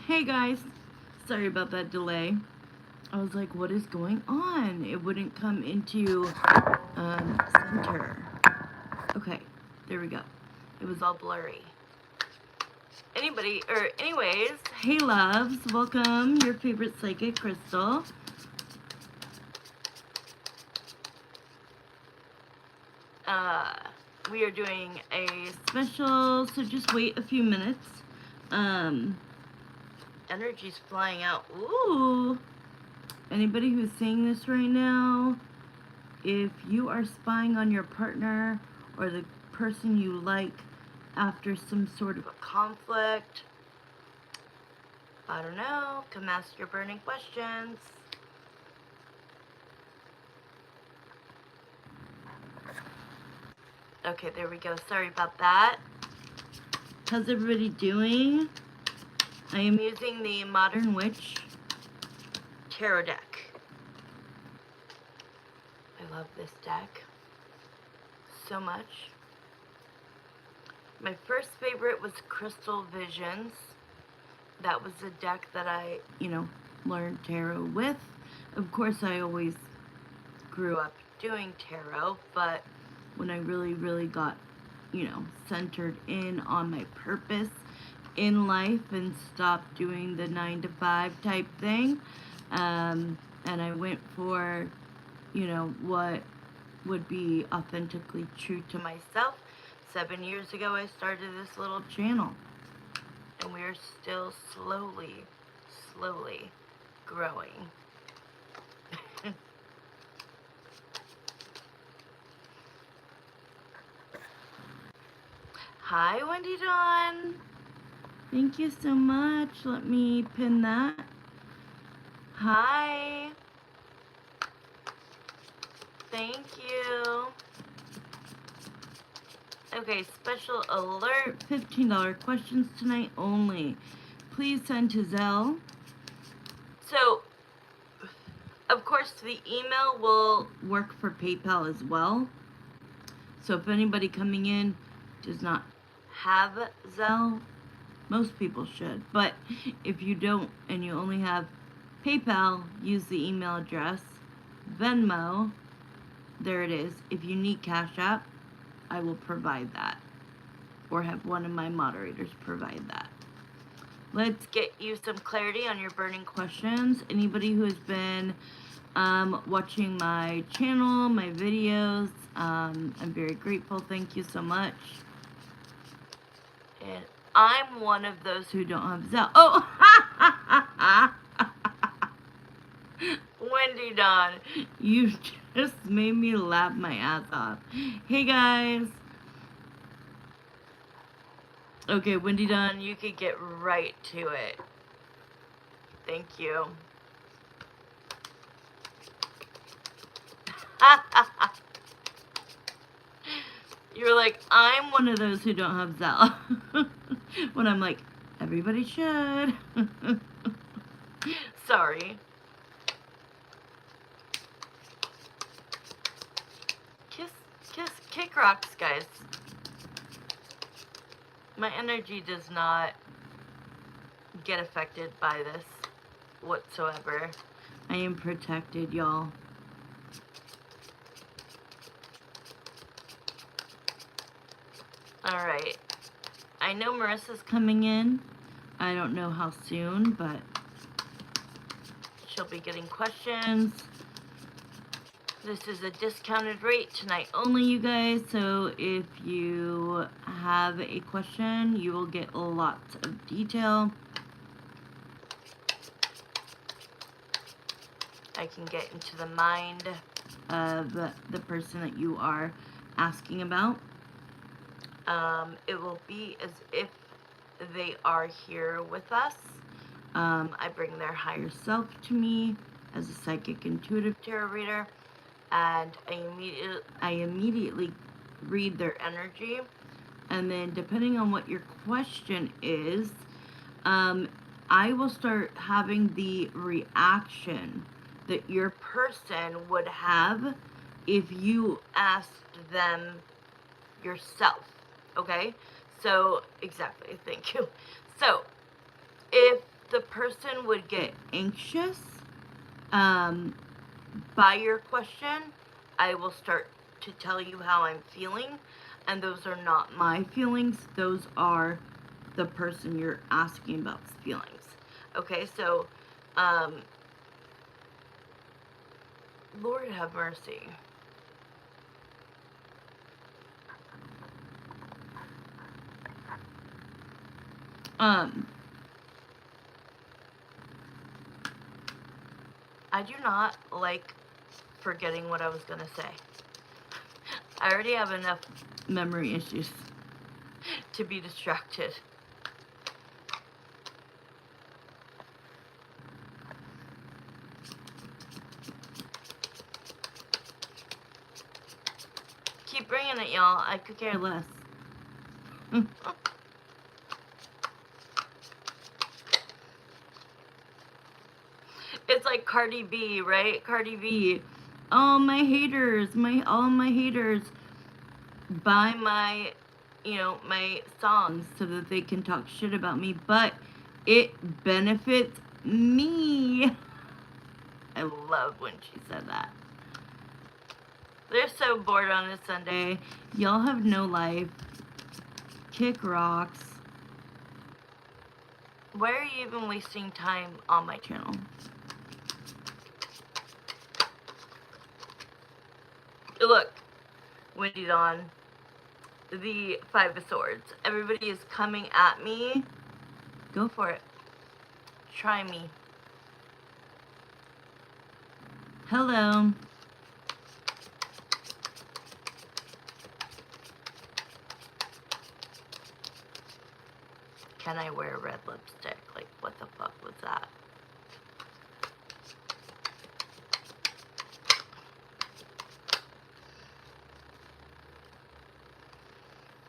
Hey guys, sorry about that delay. I was like, what is going on? It wouldn't come into center. Okay, there we go. It was all blurry. Anyways, hey loves, welcome, your favorite psychic, Crystal. We are doing a special, so just wait a few minutes. Energy's flying out. Ooh. Anybody who's seeing this right now, if you are spying on your partner or the person you like after some sort of a conflict, I don't know, come ask your burning questions. Okay, there we go. Sorry about that. How's everybody doing? I am using the Modern Witch Tarot deck. I love this deck so much. My first favorite was Crystal Visions. That was the deck that I, learned tarot with. Of course, I always grew up doing tarot, but when I really got, centered in on my purpose in life and stopped doing the 9-to-5 type thing, and I went for, what would be authentically true to myself. 7 years ago, I started this little channel, and we are still slowly growing. Hi, Wendy Dawn. Thank you so much. Let me pin that. Hi. Thank you. Okay, special alert, $15 questions tonight only. Please send to Zelle. So, of course, the email will work for PayPal as well. So if anybody coming in does not have Zelle, most people should. But if you don't and you only have PayPal, use the email address. Venmo, there it is. If you need Cash App, I will provide that, or have one of my moderators provide that. Let's get you some clarity on your burning questions. Anybody who has been watching my channel, my videos, I'm very grateful. Thank you so much. And I'm one of those who don't have Zelle. Oh, Wendy Dawn, you just made me laugh my ass off. Hey guys. Okay, Wendy Dawn, you could get right to it. Thank you. You're like, I'm one of those who don't have Zelle. When I'm like, everybody should. Sorry. Kick rocks, guys. My energy does not get affected by this whatsoever. I am protected, y'all. Alright. I know Marissa's coming in. I don't know how soon, but she'll be getting questions. This is a discounted rate tonight only, you guys. So if you have a question, you will get lots of detail. I can get into the mind of the person that you are asking about. It will be as if they are here with us. I bring their higher self to me as a psychic intuitive tarot reader, and I immediately read their energy, and then depending on what your question is, I will start having the reaction that your person would have if you asked them yourself. Okay? So, exactly, thank you. So, if the person would get anxious by your question, I will start to tell you how I'm feeling, and those are not my feelings. Those are the person you're asking about's feelings. Okay, so, Lord have mercy. I do not like forgetting what I was gonna say. I already have enough memory issues to be distracted. Keep bringing it, y'all. I could care less. It's like Cardi B, right? Cardi B. All my haters, all my haters buy my, my songs so that they can talk shit about me, but it benefits me. I love when she said that. They're so bored on a Sunday. Y'all have no life. Kick rocks. Why are you even wasting time on my channel? Look, Wendy Dawn, the Five of Swords. Everybody is coming at me. Go for it. Try me. Hello. Can I wear red lipstick? Like, what the fuck was that?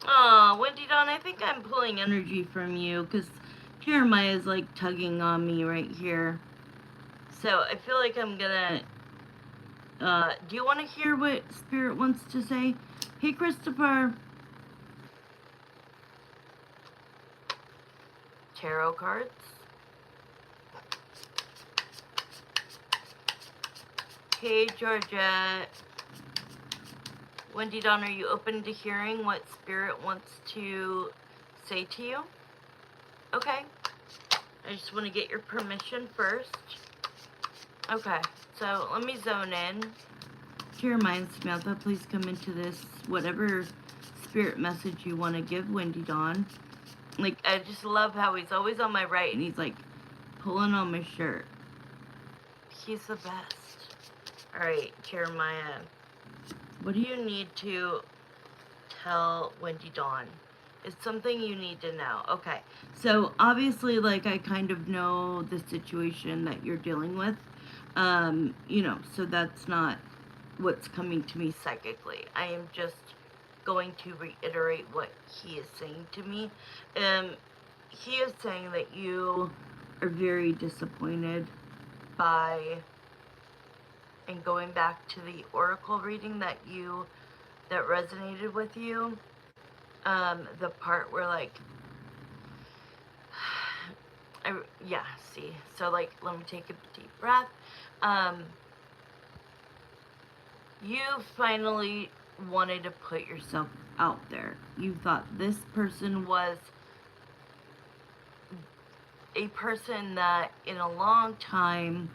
Oh, Wendy Dawn, I think I'm pulling energy from you because Jeremiah is like tugging on me right here. So I feel like I'm gonna. Do you want to hear what Spirit wants to say? Hey, Christopher. Tarot cards. Hey, Georgette. Wendy Dawn, are you open to hearing what Spirit wants to say to you? Okay. I just want to get your permission first. Okay, so let me zone in. Jeremiah and Samantha, please come into this, whatever Spirit message you want to give Wendy Dawn. Like, I just love how he's always on my right and he's like pulling on my shirt. He's the best. Alright, Jeremiah. What do you need to tell Wendy Dawn? It's something you need to know. Okay, so obviously, like, I kind of know the situation that you're dealing with. So that's not what's coming to me psychically. I am just going to reiterate what he is saying to me. He is saying that you are very disappointed by, and going back to the oracle reading that resonated with you, the part where, like, see, so, like, let me take a deep breath. You finally wanted to put yourself out there. You thought this person was a person that in a long time,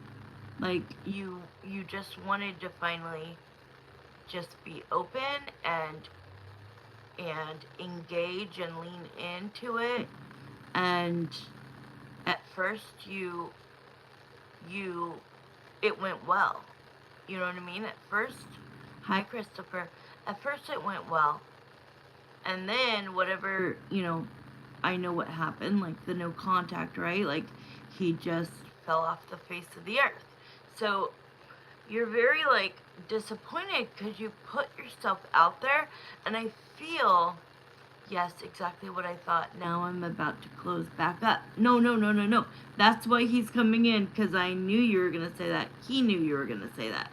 like, you just wanted to finally just be open and engage and lean into it. And at first it went well. You know what I mean? At first, hi Christopher. At first it went well. And then whatever, I know what happened, like the no contact, right? Like, he just fell off the face of the earth. So you're very, like, disappointed because you put yourself out there, and I feel, yes, exactly what I thought. Now I'm about to close back up. No. That's why he's coming in, because I knew you were going to say that. He knew you were going to say that.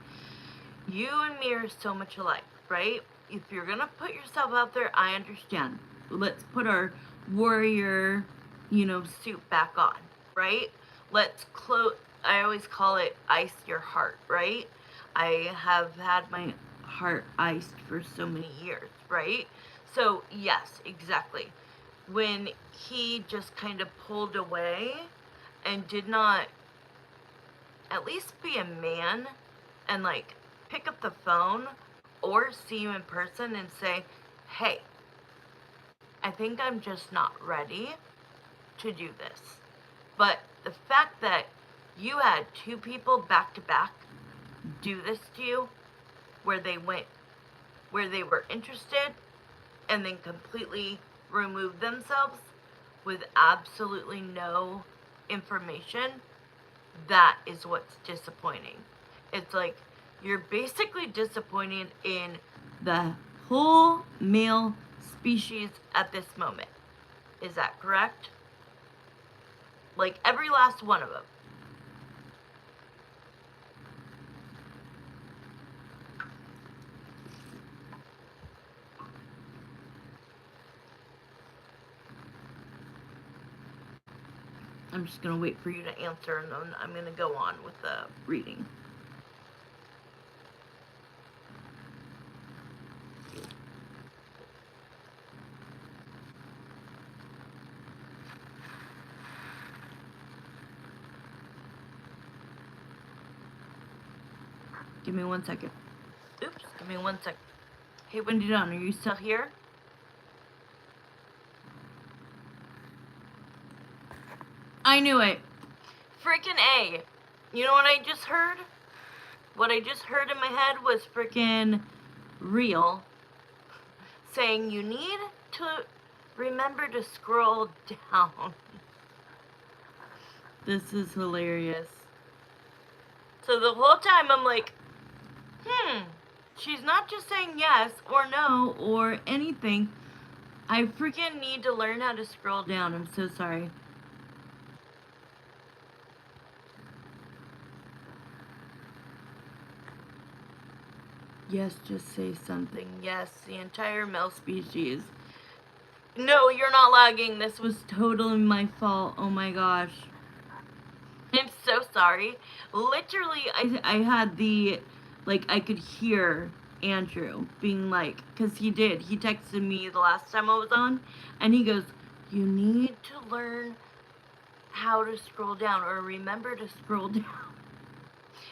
You and me are so much alike, right? If you're going to put yourself out there, I understand. Let's put our warrior, suit back on, right? I always call it ice your heart, right? I have had my heart iced for so many years, right? So, yes, exactly. When he just kind of pulled away and did not at least be a man and like pick up the phone or see you in person and say, hey, I think I'm just not ready to do this. But the fact that you had two people back to back do this to you, where they were interested and then completely removed themselves with absolutely no information, that is what's disappointing. It's like you're basically disappointed in the whole male species at this moment. Is that correct? Like every last one of them. I'm just going to wait for you to answer and then I'm going to go on with the reading. Give me 1 second. Oops, give me 1 second. Hey, Wendy Dawn, are you still here? I knew it. Freaking A. You know what I just heard? What I just heard in my head was freaking real, saying you need to remember to scroll down. This is hilarious. So the whole time I'm like, she's not just saying yes or no or anything. I freaking need to learn how to scroll down. I'm so sorry. Yes, just say something. Yes, the entire male species. No, you're not lagging. This was totally my fault. Oh my gosh. I'm so sorry. Literally, I had the, like, I could hear Andrew being like, because he texted me the last time I was on, and he goes, you need to learn how to scroll down, or remember to scroll down.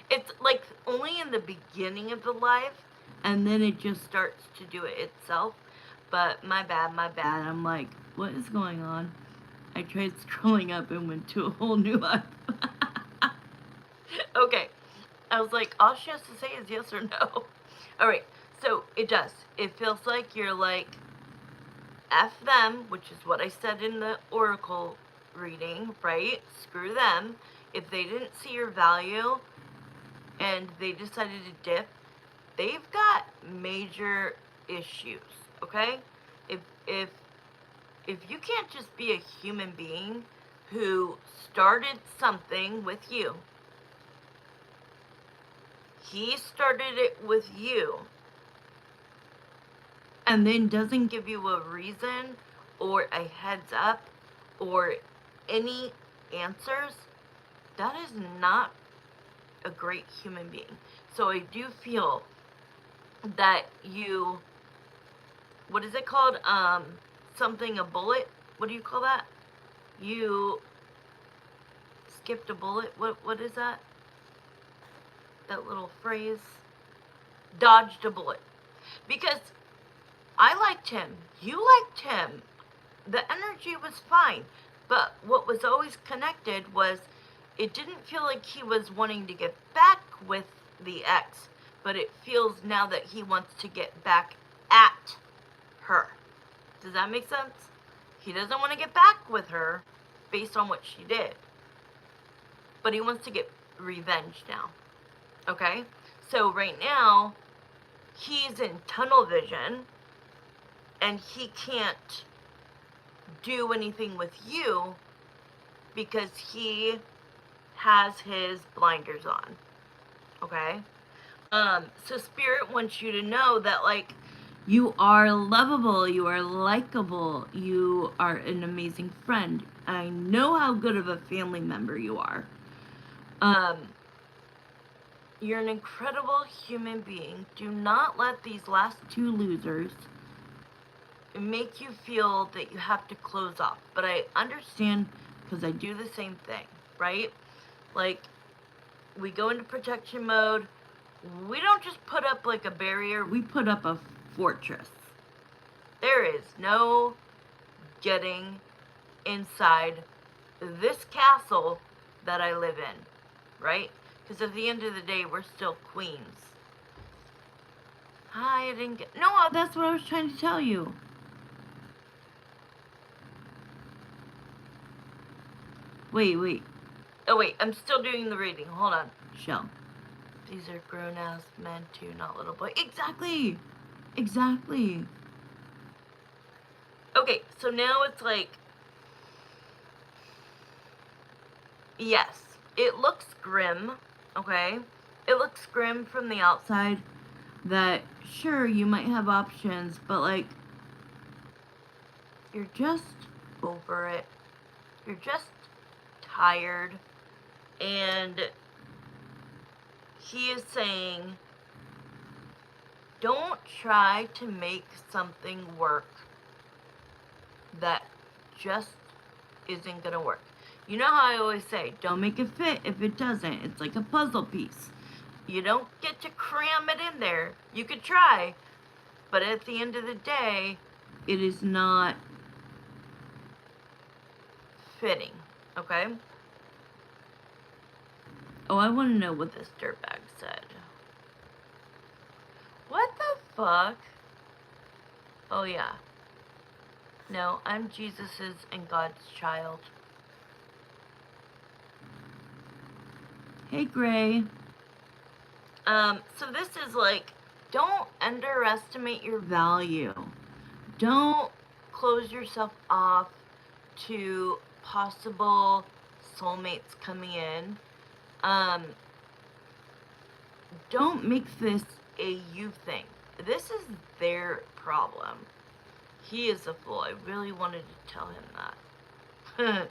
It's like only in the beginning of the live, and then it just starts to do it itself. But my bad. I'm like, what is going on? I tried scrolling up and went to a whole new live. Okay. I was like, all she has to say is yes or no. Alright, so it does. It feels like you're like, F them, which is what I said in the oracle reading, right? Screw them. If they didn't see your value and they decided to dip, they've got major issues, okay? If you can't just be a human being who started something with you, he started it with you, and then doesn't give you a reason or a heads up or any answers, that is not a great human being. So I do feel that you, what is it called? Something, a bullet? What do you call that? You skipped a bullet? What is that? That little phrase? Dodged a bullet. Because I liked him. You liked him. The energy was fine. But what was always connected was it didn't feel like he was wanting to get back with the ex, but it feels now that he wants to get back at her. Does that make sense? He doesn't want to get back with her based on what she did, but he wants to get revenge now. Okay? So right now, he's in tunnel vision, and he can't do anything with you because he has his blinders on. Okay? So Spirit wants you to know that, like, you are lovable, you are likable, you are an amazing friend, I know how good of a family member you are. You're an incredible human being. Do not let these last two losers make you feel that you have to close off. But I understand, because I do the same thing, right? Like, we go into protection mode. We don't just put up like a barrier, we put up a fortress. There is no getting inside this castle that I live in, right? Because at the end of the day, we're still queens. Hi, I didn't get... No, that's what I was trying to tell you. Wait. Oh, wait, I'm still doing the reading. Hold on. Shell. These are grown-ass men, too, not little boy. Exactly! Okay, so now it's like... Yes, it looks grim, okay? It looks grim from the outside. That, sure, you might have options, but, like... You're just over it. You're just tired. And... he is saying, don't try to make something work that just isn't gonna work. You know how I always say, don't make it fit if it doesn't. It's like a puzzle piece. You don't get to cram it in there. You could try, but at the end of the day, it is not fitting, okay? Oh, I want to know what this dirtbag said. What the fuck? Oh, yeah. No, I'm Jesus's and God's child. Hey, Gray. So this is like, don't underestimate your value. Don't close yourself off to possible soulmates coming in. Don't make this a you thing. This is their problem. He is a fool. I really wanted to tell him that.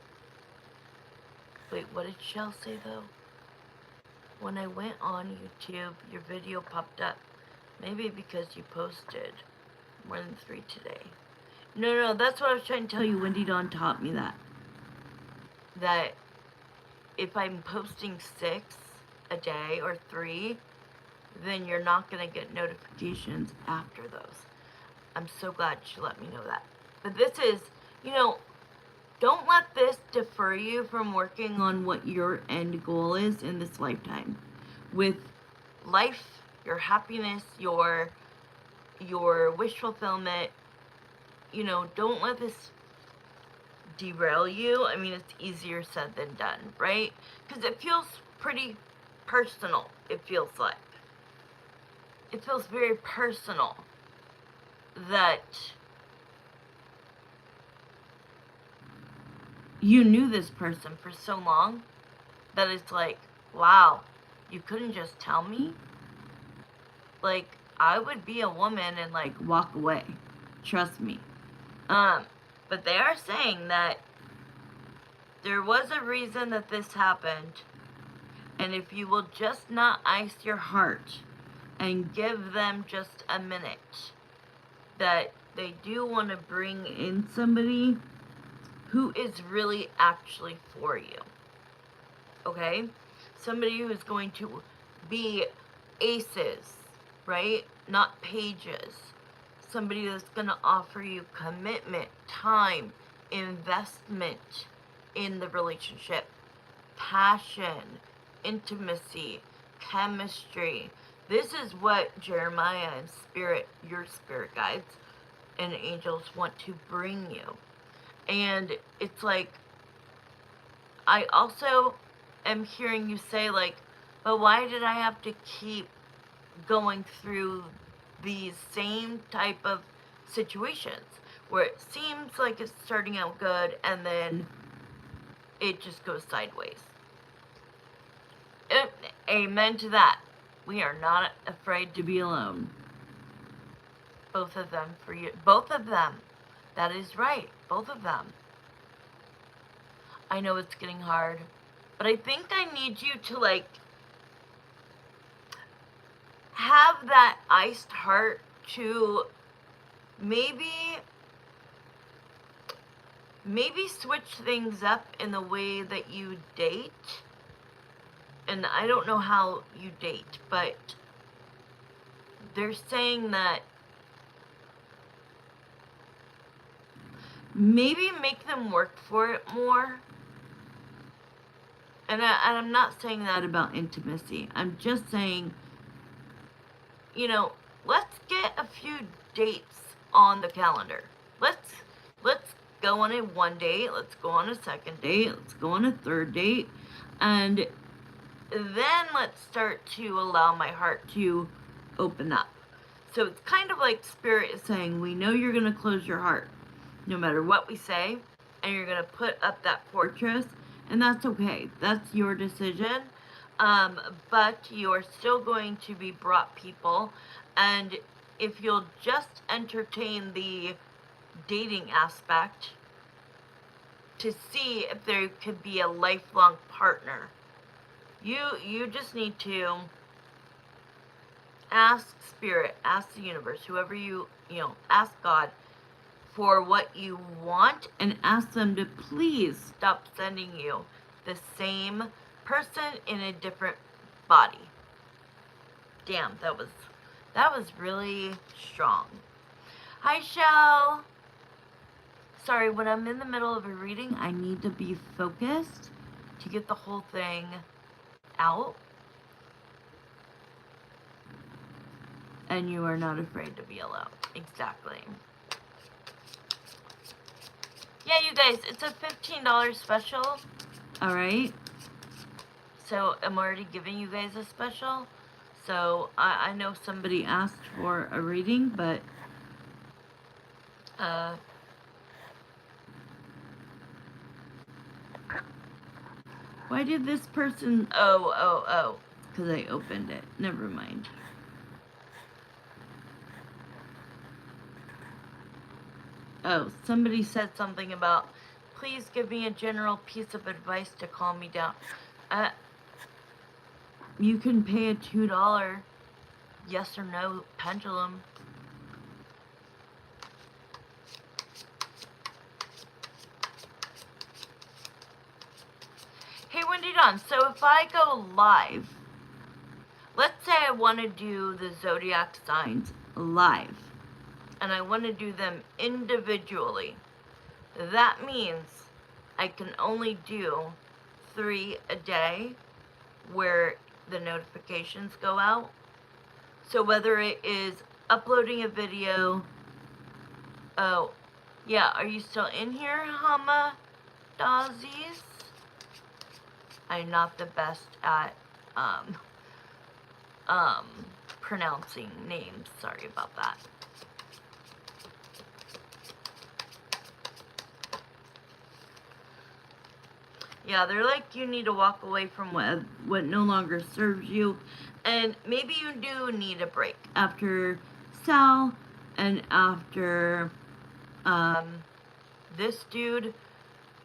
Wait, what did Shell say though? When I went on YouTube, your video popped up. Maybe because you posted more than 3 today. No, that's what I was trying to tell you. Wendy Dawn taught me that. That if I'm posting 6 a day or 3, then you're not going to get notifications after those. I'm so glad she let me know that. But this is, don't let this defer you from working on what your end goal is in this lifetime. With life, your happiness, your wish fulfillment, don't let this derail you. I mean, it's easier said than done, right? Because it feels pretty personal, it feels like. It feels very personal that you knew this person for so long that it's like, wow, you couldn't just tell me? Like, I would be a woman and, like, walk away. Trust me. But they are saying that there was a reason that this happened, and if you will just not ice your heart and give them just a minute, that they do want to bring in somebody who is really actually for you, okay? Somebody who is going to be aces, right? Not pages. Somebody that's going to offer you commitment, time, investment in the relationship, passion, intimacy, chemistry. This is what Jeremiah and Spirit, your spirit guides and angels want to bring you. And it's like, I also am hearing you say, like, but why did I have to keep going through these same type of situations where it seems like it's starting out good and then it just goes sideways? Amen to that. We are not afraid to be alone. Both of them for you. Both of them. That is right. Both of them. I know it's getting hard, but I think I need you to, like, have that iced heart to maybe switch things up in the way that you date. And I don't know how you date, but they're saying that maybe make them work for it more. And I'm not saying that about intimacy. I'm just saying, you know, let's get a few dates on the calendar. Let's go on a one date. Let's go on a second date. Let's go on a third date. And then let's start to allow my heart to open up. So it's kind of like Spirit is saying, we know you're going to close your heart no matter what we say, and you're going to put up that fortress, and that's okay. That's your decision. But you're still going to be brought people, and if you'll just entertain the dating aspect to see if there could be a lifelong partner, you just need to ask Spirit, ask the universe, whoever you ask God for what you want, and ask them to please stop sending you the same person in a different body. Damn, that was really strong. Hi, Shell. Sorry, when I'm in the middle of a reading, I need to be focused to get the whole thing out. And you are not afraid to be alone. Exactly. Yeah, you guys, it's a $15 special. Alright? So, I'm already giving you guys a special. So, I know somebody asked for a reading, but why did this person... Oh. Because I opened it. Never mind. Oh, somebody said something about, please give me a general piece of advice to calm me down. You can pay a $2 yes or no pendulum. Hey, Wendy Dawn, so if I go live, let's say I want to do the zodiac signs live, and I want to do them individually. That means I can only do 3 a day where the notifications go out. So whether it is uploading a video... Oh, yeah, are you still in here, Hama Dazis? I'm not the best at pronouncing names. Sorry about that. Yeah, they're like, you need to walk away from what no longer serves you. And maybe you do need a break after Sal and after this dude.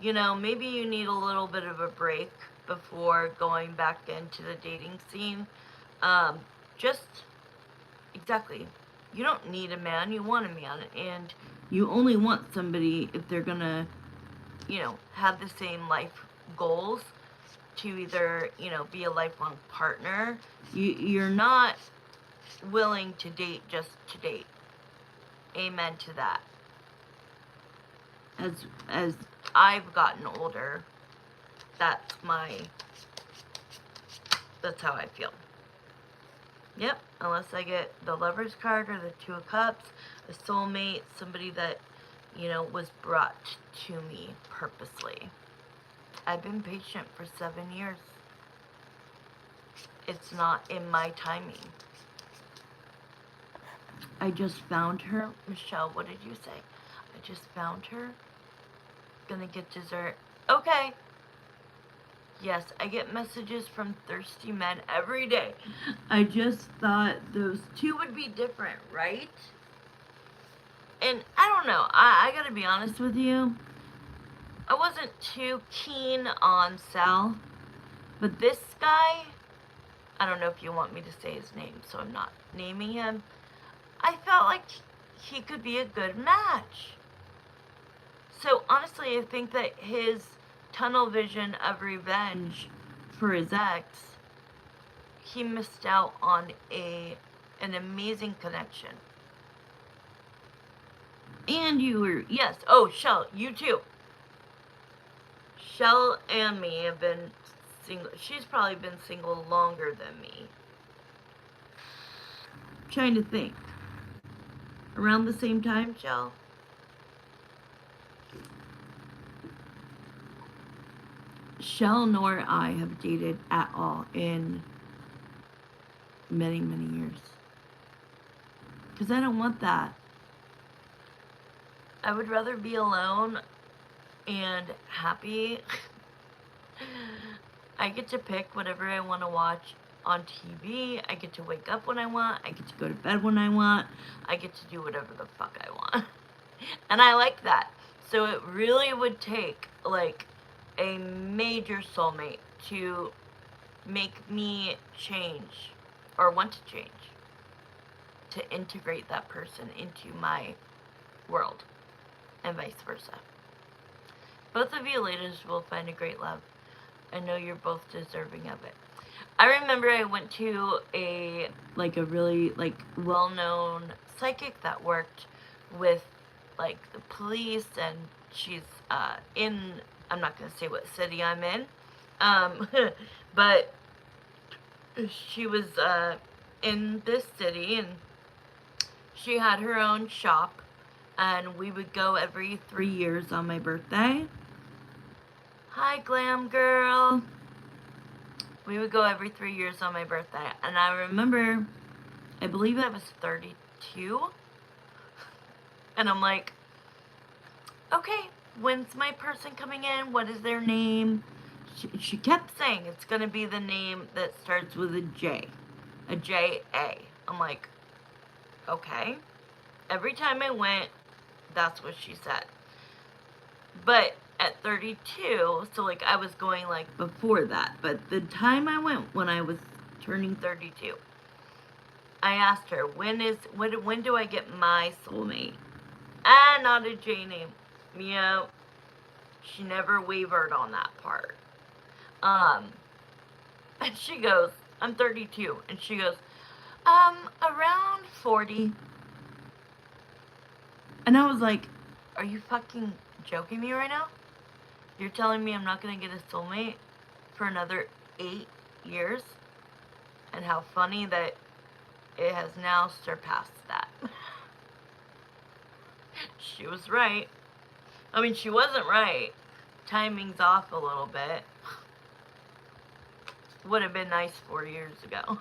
You know, maybe you need a little bit of a break before going back into the dating scene. Exactly. You don't need a man, you want a man. And you only want somebody if they're gonna, have the same life goals to either, be a lifelong partner. You're not willing to date just to date. Amen to that. As I've gotten older, that's how I feel. Yep, unless I get the Lover's card or the Two of Cups, a soulmate, somebody that, was brought to me purposely. I've been patient for 7 years. It's not in my timing. I just found her. Michelle, what did you say? I just found her. Gonna get dessert. Okay. Yes, I get messages from thirsty men every day. I just thought those two would be different, right? And I don't know. I gotta be honest with you. I wasn't too keen on Sal, but this guy, I don't know if you want me to say his name, so I'm not naming him. I felt like he could be a good match. So honestly, I think that his tunnel vision of revenge for his ex, he missed out on an amazing connection. And you were, yes, oh, Shell, you too. Shell and me have been single. She's probably been single longer than me. I'm trying to think. Around the same time, Shell? Shell nor I have dated at all in many, many years. Because I don't want that. I would rather be alone and happy. I get to pick whatever I want to watch on TV. I get to wake up when I want. I get to go to bed when I want. I get to do whatever the fuck I want. And I like that. So it really would take, like, a major soulmate to make me change or want to change, to integrate that person into my world and vice versa. Both of you ladies will find a great love. I know you're both deserving of it. I remember I went to a really well-known psychic that worked with like the police, and she's I'm not going to say what city I'm in, but she was in this city, and she had her own shop, and we would go every 3 years on my birthday. Hi, glam girl. We would go every 3 years on my birthday, and I remember, I believe I was 32, and I'm like, okay, when's my person coming in? What is their name? She kept saying it's going to be the name that starts with a J. A J-A. I'm like, okay. Every time I went, that's what she said. But at 32, so like I was going like before that. But the time I went when I was turning 32, I asked her, when do I get my soulmate? Ah, not a J name. You know, she never wavered on that part. And she goes, I'm 32. And she goes, around 40. And I was like, are you fucking joking me right now? You're telling me I'm not going to get a soulmate for another 8 years? And how funny that it has now surpassed that. She was right. I mean, she wasn't right. Timing's off a little bit. Would have been nice 4 years ago.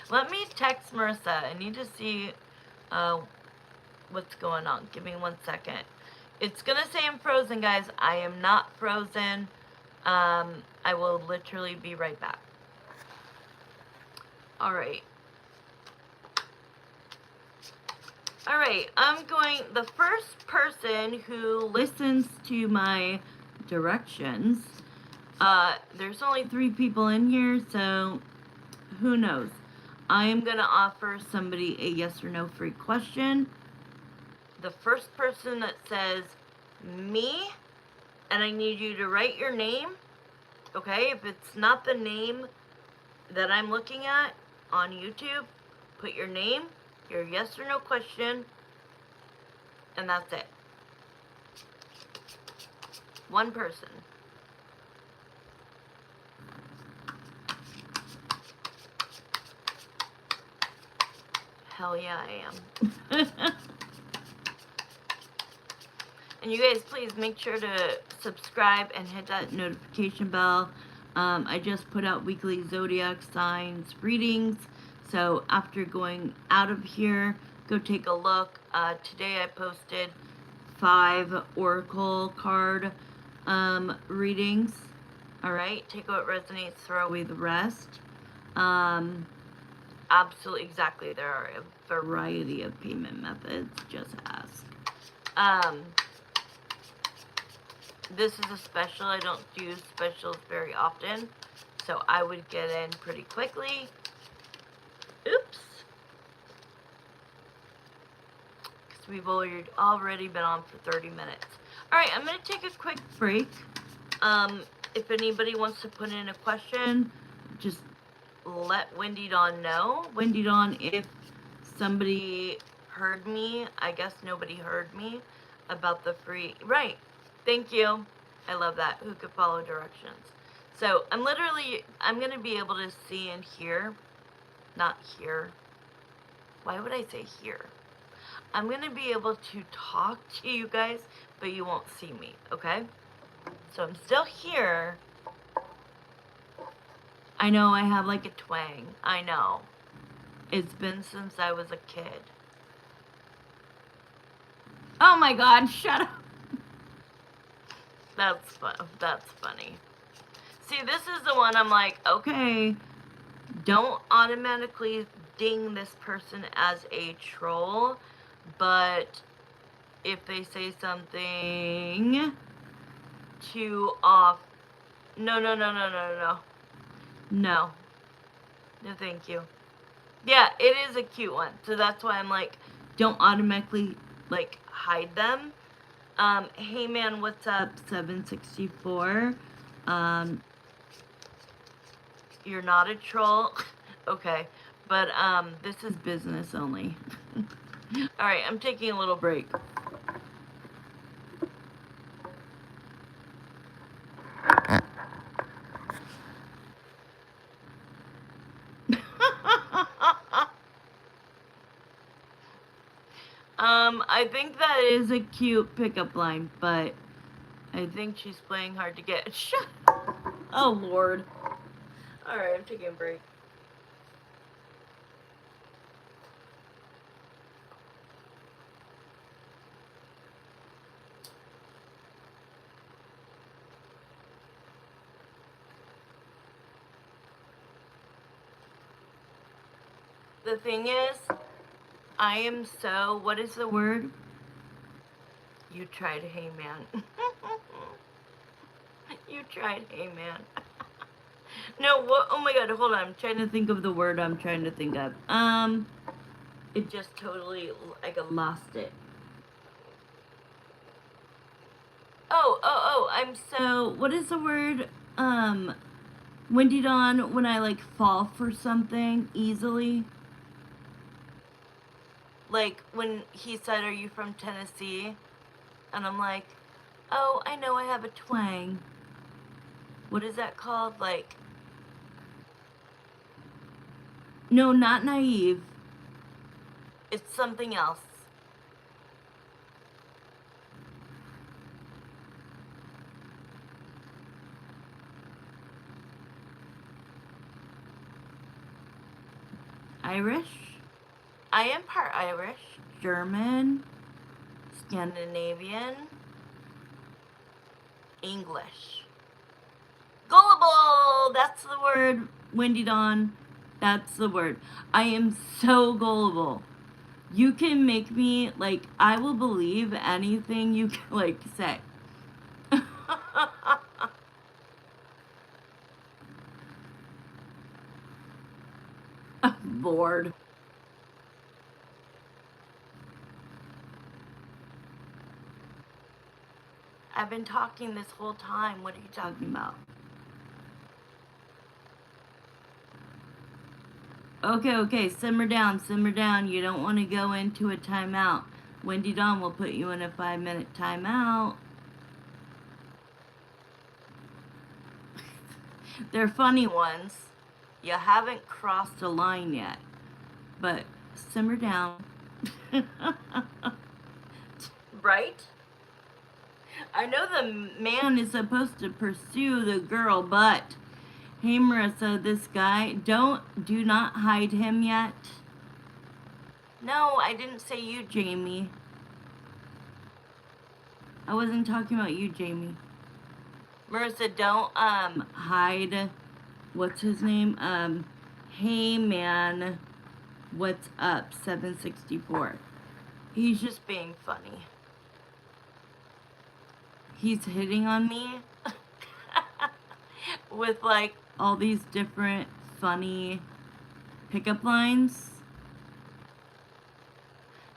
Let me text Marissa. I need to see what's going on. Give me 1 second. It's gonna say I'm frozen, guys. I am not frozen. I will literally be right back. Alright. Alright, the first person who listens to my directions, there's only 3 people in here, so who knows? I am going to offer somebody a yes or no free question. The first person that says me, and I need you to write your name, okay? If it's not the name that I'm looking at on YouTube, put your name, your yes or no question, and that's it. 1 person. Hell yeah, I am. And you guys, please make sure to subscribe and hit that notification bell. I just put out weekly zodiac signs readings. So after going out of here, go take a look. Today I posted 5 oracle card readings. Alright, take what resonates, throw away the rest. Absolutely, exactly. There are a variety of payment methods. Just ask. this is a special. I don't do specials very often, so I would get in pretty quickly. Oops. Because we've already been on for 30 minutes. Alright, I'm going to take a quick break. If anybody wants to put in a question, just let Wendy Dawn know. Wendy Dawn, if somebody heard me, I guess nobody heard me, about the free... Right. Thank you. I love that. Who could follow directions? So, I'm going to be able to see and hear. Not hear. Why would I say hear? I'm going to be able to talk to you guys, but you won't see me, okay? So I'm still here. I know I have like a twang. I know. It's been since I was a kid. Oh my god, shut up. That's funny. See, this is the one I'm like, okay, don't automatically ding this person as a troll, but if they say something too off, no, thank you. Yeah, it is a cute one, so that's why I'm like, don't automatically like hide them. Hey man, what's up, 764? You're not a troll. Okay, but this is business only. Alright, I'm taking a little break. I think that is a cute pickup line, but I think she's playing hard to get. Shut up. Oh, Lord. Alright, I'm taking a break. The thing is, I am so... What is the word? You tried, hey man. You tried, hey man. No, what? Oh my god, hold on. I'm trying to think of the word I'm trying to think of. It just totally, like, I lost it. I'm so... What is the word? Wendy Dawn, when I, like, fall for something easily. Like, when he said, are you from Tennessee? And I'm like, oh, I know I have a twang. What is that called? Like, no, not naive. It's something else. Irish? I am part Irish, German, Scandinavian, English. Gullible! That's the word, Wendy Dawn. That's the word. I am so gullible. You can make me, like, I will believe anything you can, like, say. I'm bored. I've been talking this whole time. What are you talking about? Okay, simmer down. You don't want to go into a timeout. Wendy Dawn will put you in a 5-minute timeout. They're funny ones. You haven't crossed a line yet. But simmer down. Right? I know the man is supposed to pursue the girl, but hey Marissa, this guy, do not hide him yet. No, I didn't say you, Jamie. I wasn't talking about you, Jamie. Marissa, don't hide, what's his name? Hey man, what's up, 764. He's just being funny. he's hitting on me with like all these different funny pickup lines.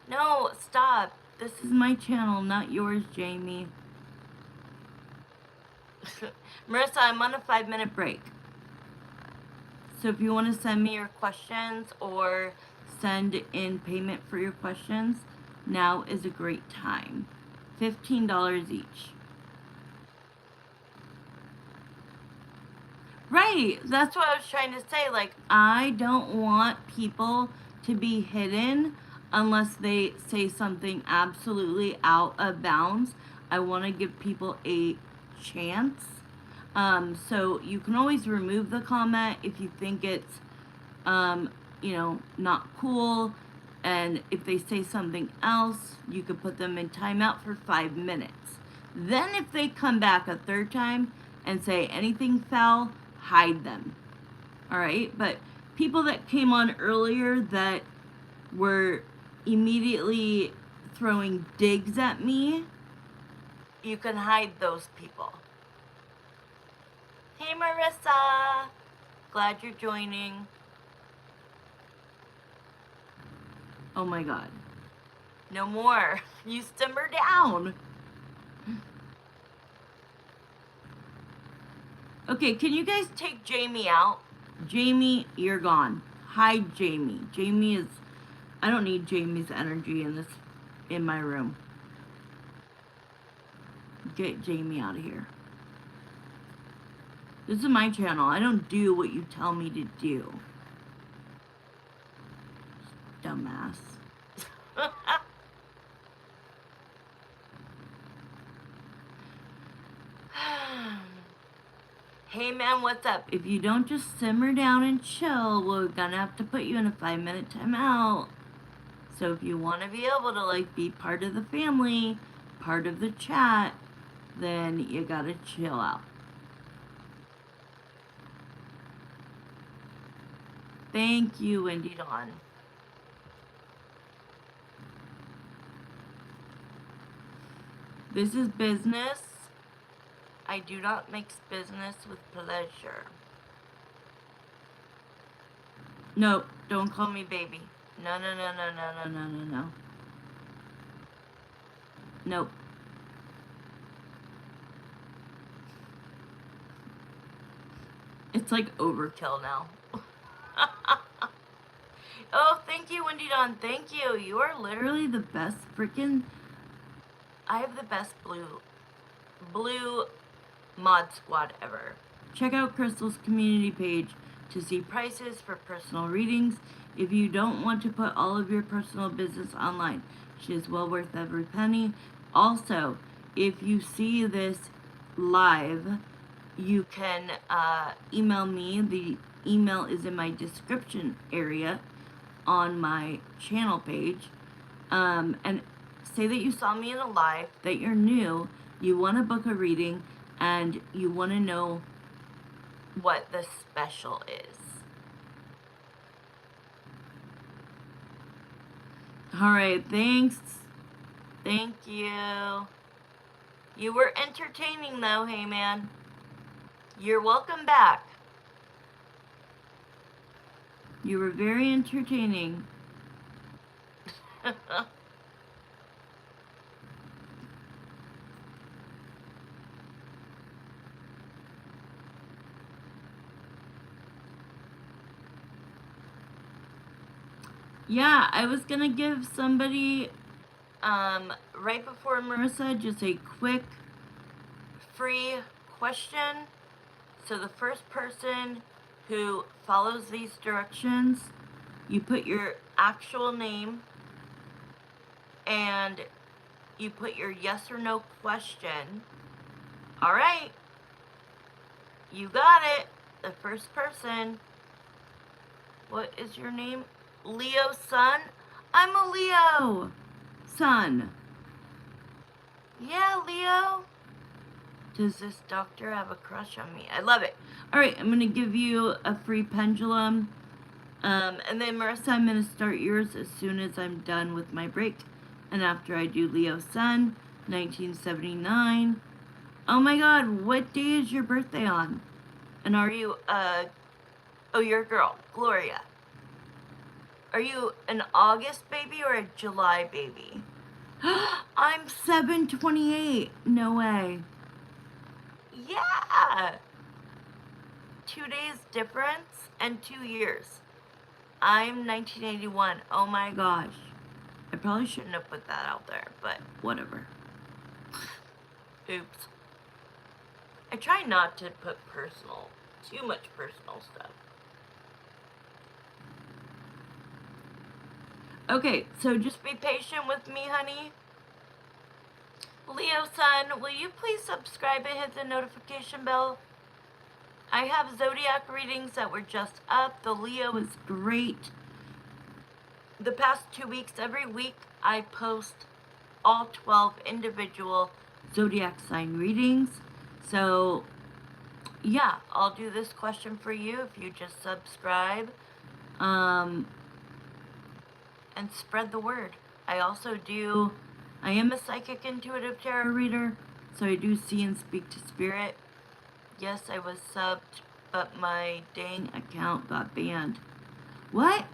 No, stop. This is my channel, not yours, Jamie. Marissa, I'm on a 5-minute break. So if you want to send me your questions or send in payment for your questions, now is a great time. $15 each. Right, that's what I was trying to say. Like, I don't want people to be hidden unless they say something absolutely out of bounds. I want to give people a chance. So you can always remove the comment if you think it's, not cool. And if they say something else, you could put them in timeout for 5 minutes. Then if they come back a third time and say anything foul, hide them. All right? But people that came on earlier that were immediately throwing digs at me, you can hide those people. Hey, Marissa. Glad you're joining. Oh my God. No more. You simmer down. Okay, can you guys take Jamie out? Jamie, you're gone. Hide Jamie. Jamie is... I don't need Jamie's energy in my room. Get Jamie out of here. This is my channel. I don't do what you tell me to do. Dumbass. Hey man, what's up? If you don't just simmer down and chill, we're gonna have to put you in a 5-minute timeout. So if you want to be able to like be part of the family, part of the chat, then you gotta chill out. Thank you, Wendy Dawn. This is business. I do not mix business with pleasure. No, don't call me baby. No, no, no, no, no, no, no, no, no. Nope. It's like overkill now. Oh, thank you, Wendy Dawn. Thank you. You are literally the best freaking... I have the best blue mod squad ever. Check out Crystal's community page to see prices for personal readings if you don't want to put all of your personal business online. She is well worth every penny. Also, if you see this live, you can email me. The email is in my description area on my channel page, and say that you saw me in a live, that you're new, you want to book a reading, and you want to know what the special is. Alright, thanks. Thank you. You were entertaining though, hey man. You're welcome back. You were very entertaining. Yeah, I was gonna give somebody, right before Marissa, just a quick, free question. So the first person who follows these directions, you put your actual name, and you put your yes or no question. Alright. You got it. The first person. What is your name? Leo Sun? I'm a Leo Sun. Yeah, Leo. Does this doctor have a crush on me? I love it. Alright, I'm going to give you a free pendulum. And then Marissa, I'm going to start yours as soon as I'm done with my break. And after I do Leo Sun, 1979. Oh my god, what day is your birthday on? And are you, oh, you're a girl, Gloria. Are you an August baby or a July baby? I'm 7/28. No way. Yeah! 2 days difference and 2 years. I'm 1981. Oh my gosh. I probably shouldn't have put that out there, but whatever. Oops. I try not to put too much personal stuff. Okay, so just be patient with me, honey. Leo son, will you please subscribe and hit the notification bell? I have zodiac readings that were just up. The Leo is great. The past 2 weeks, every week, I post all 12 individual zodiac sign readings. So, yeah, I'll do this question for you if you just subscribe. And spread the word. I am a psychic intuitive tarot reader, so I do see and speak to spirit. Yes, I was subbed, but my dang account got banned. What?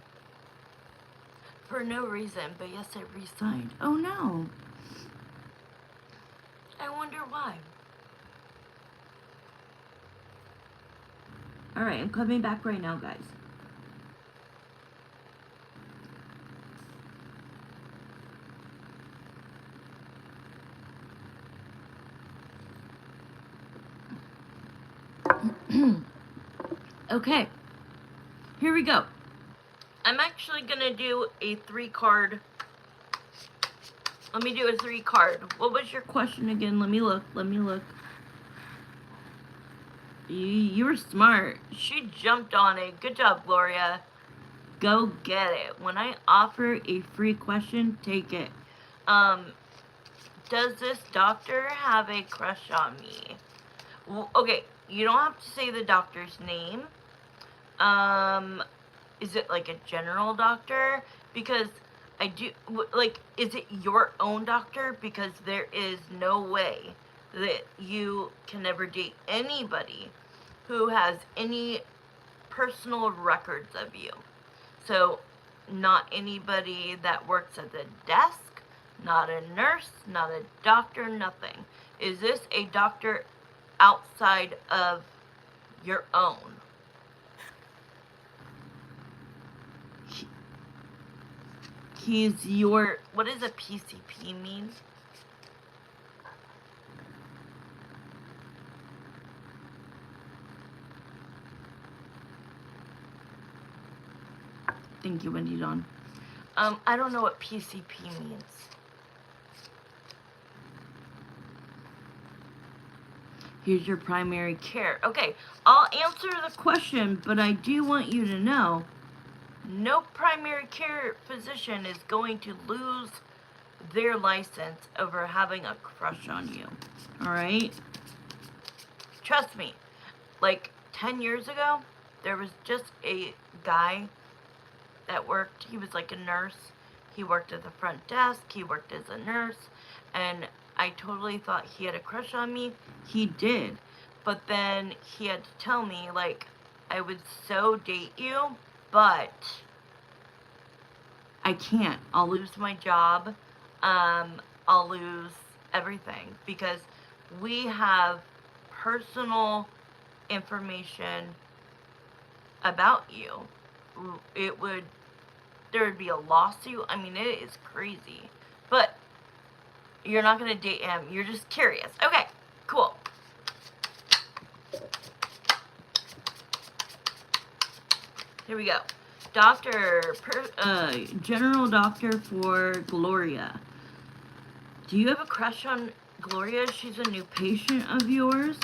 For no reason, but yes, I re-signed. Oh no. I wonder why. Alright, I'm coming back right now, guys. Okay, here we go. I'm actually gonna do a 3-card. Let me do a 3-card. What was your question again? Let me look. You were smart. She jumped on it. Good job, Gloria. Go get it. When I offer a free question, take it. Does this doctor have a crush on me? Okay, you don't have to say the doctor's name. Is it like a general doctor? Because I do, like, is it your own doctor? Because there is no way that you can ever date anybody who has any personal records of you. So, not anybody that works at the desk, not a nurse, not a doctor, nothing. Is this a doctor outside of your own? He's your, what does a PCP mean? Thank you, Wendy Dawn. I don't know what PCP means. Here's your primary care. Okay, I'll answer the question, but I do want you to know, no primary care physician is going to lose their license over having a crush on you. Alright? Trust me. Like 10 years ago, there was just a guy that worked. He was like a nurse. He worked at the front desk. He worked as a nurse. And I totally thought he had a crush on me. He did. But then he had to tell me, like, I would so date you, but I can't. I'll lose my job. I'll lose everything because we have personal information about you. There would be a lawsuit. I mean, it is crazy. But you're not going to date him. You're just curious. Okay, cool. Here we go. General doctor for Gloria. Do you have a crush on Gloria? She's a new patient of yours.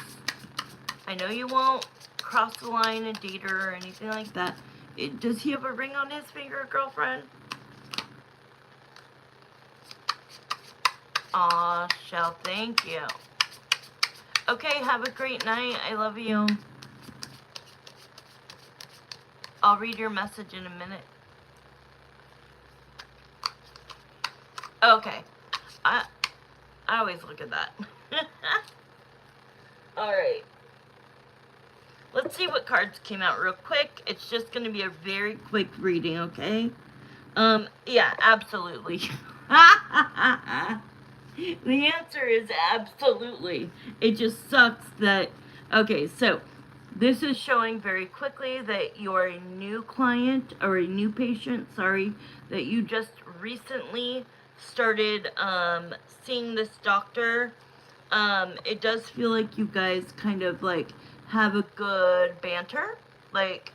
I know you won't cross the line and date her or anything like that. Does he have a ring on his finger, girlfriend? Aw, Shell, thank you. Okay, have a great night. I love you. I'll read your message in a minute. Okay. I always look at that. Alright. Let's see what cards came out real quick. It's just going to be a very quick reading, okay? Yeah, absolutely. The answer is absolutely. It just sucks that... Okay, so this is showing very quickly that you're a new client, or a new patient, sorry, that you just recently started seeing this doctor. It does feel like you guys kind of like have a good banter, like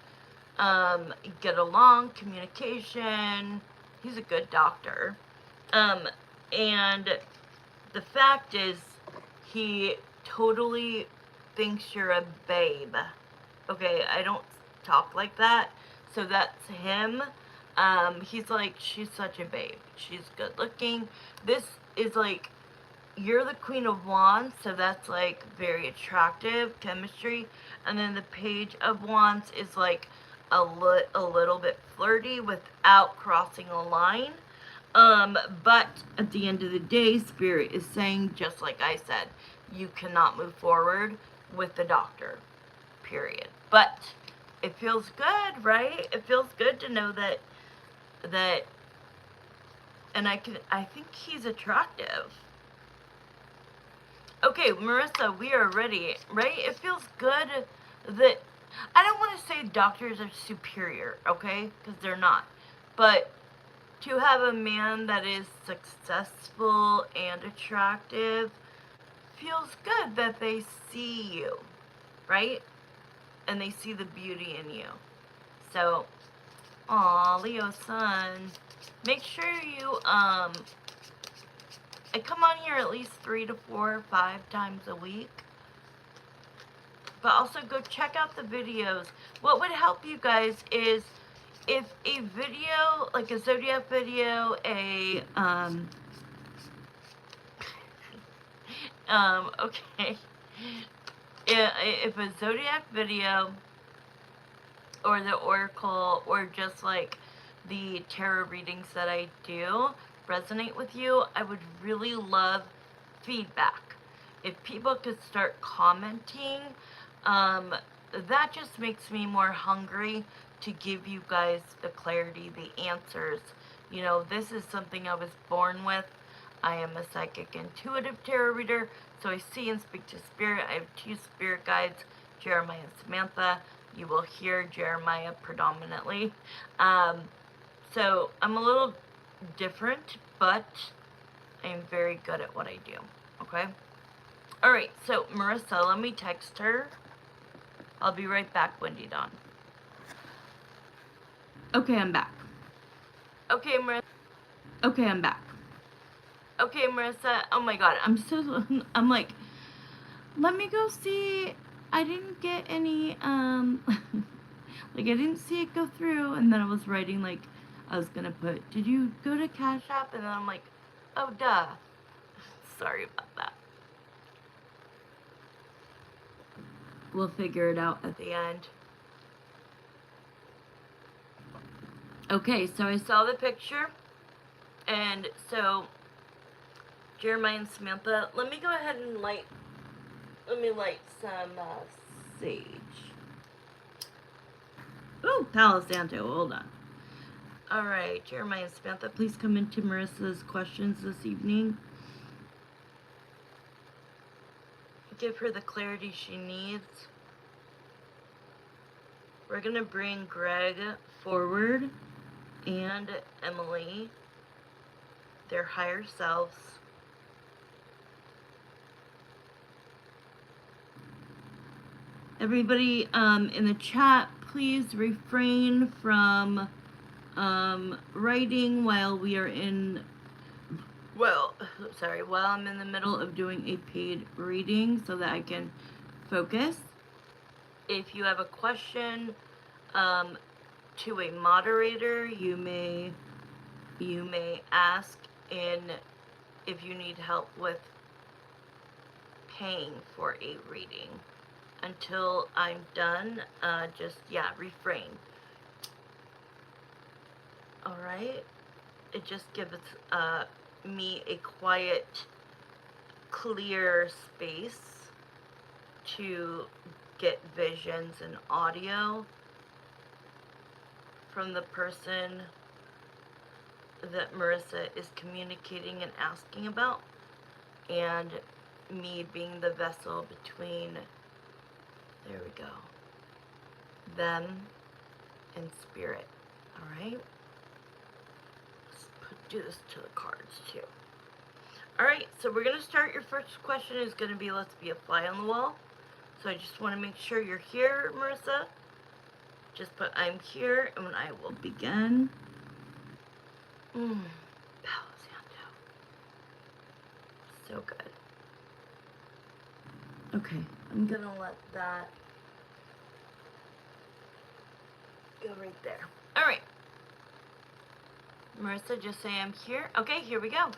get along, communication. He's a good doctor. And the fact is, he totally thinks you're a babe. Okay, I don't talk like that, so that's him. He's like, she's such a babe. She's good looking. This is like, you're the Queen of Wands, so that's like very attractive chemistry. And then the Page of Wands is like a little bit flirty without crossing a line. But at the end of the day, Spirit is saying, just like I said, you cannot move forward with the doctor, period. But it feels good, right? It feels good to know that, and I think he's attractive. Okay, Marissa, we are ready, right? It feels good that, I don't want to say doctors are superior, okay? Because they're not. But to have a man that is successful and attractive feels good that they see you, right? And they see the beauty in you. So, aw, Leo sun, make sure you, I come on here at least 3 to 4 or 5 times a week. But also go check out the videos. What would help you guys is if a video, like a zodiac video, okay. If a zodiac video or the oracle or just like the tarot readings that I do resonate with you, I would really love feedback. If people could start commenting, that just makes me more hungry to give you guys the clarity, the answers. You know, this is something I was born with. I am a psychic intuitive tarot reader, so I see and speak to spirit. I have 2 spirit guides, Jeremiah and Samantha. You will hear Jeremiah predominantly. So I'm a little different, but I'm very good at what I do, okay? Alright, so Marissa, let me text her. I'll be right back, Wendy Dawn. Okay, I'm back. Okay, Marissa. Okay, I'm back. Okay, Marissa. Oh my god, I'm like, let me go see. I didn't get any, like, I didn't see it go through, and then I was writing, like, I was gonna put, did you go to Cash App? And then I'm like, oh, duh. Sorry about that. We'll figure it out at the end. Okay, so I saw the picture, and so Jeremiah and Samantha, let me go ahead and light some sage. Ooh, Palo Santo, hold on. Alright, Jeremiah and Samantha, please come into Marissa's questions this evening. Give her the clarity she needs. We're going to bring Greg forward and Emily, their higher selves. Everybody in the chat, please refrain from writing while we are while I'm in the middle of doing a paid reading so that I can focus. If you have a question to a moderator, you may ask if you need help with paying for a reading. Until I'm done, refrain. Alright? It just gives me a quiet, clear space to get visions and audio from the person that Marissa is communicating and asking about, and me being the vessel between, there we go, them and spirit. Alright? Let's do this to the cards too. Alright, so we're going to start. Your first question is going to be, let's be a fly on the wall. So I just want to make sure you're here, Marissa. Just put I'm here, and I will begin. Palo Santo. So good. Okay, I'm going to let that go right there. Alright. Marissa, just say I'm here. Okay, here we go.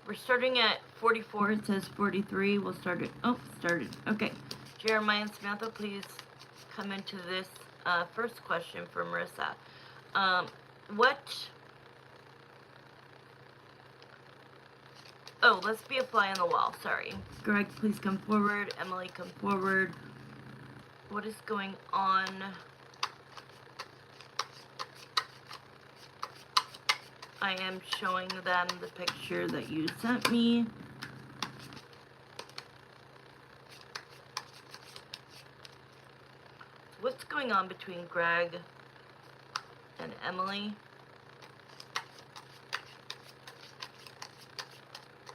We're starting at 44. It says 43. We'll start it. Oh, started. Okay. Jeremiah and Samantha, please come into this first question for Marissa. Oh, let's be a fly on the wall. Sorry. Greg, please come forward. Emily, come forward. What is going on? I am showing them the picture that you sent me. What's going on between Greg and Emily?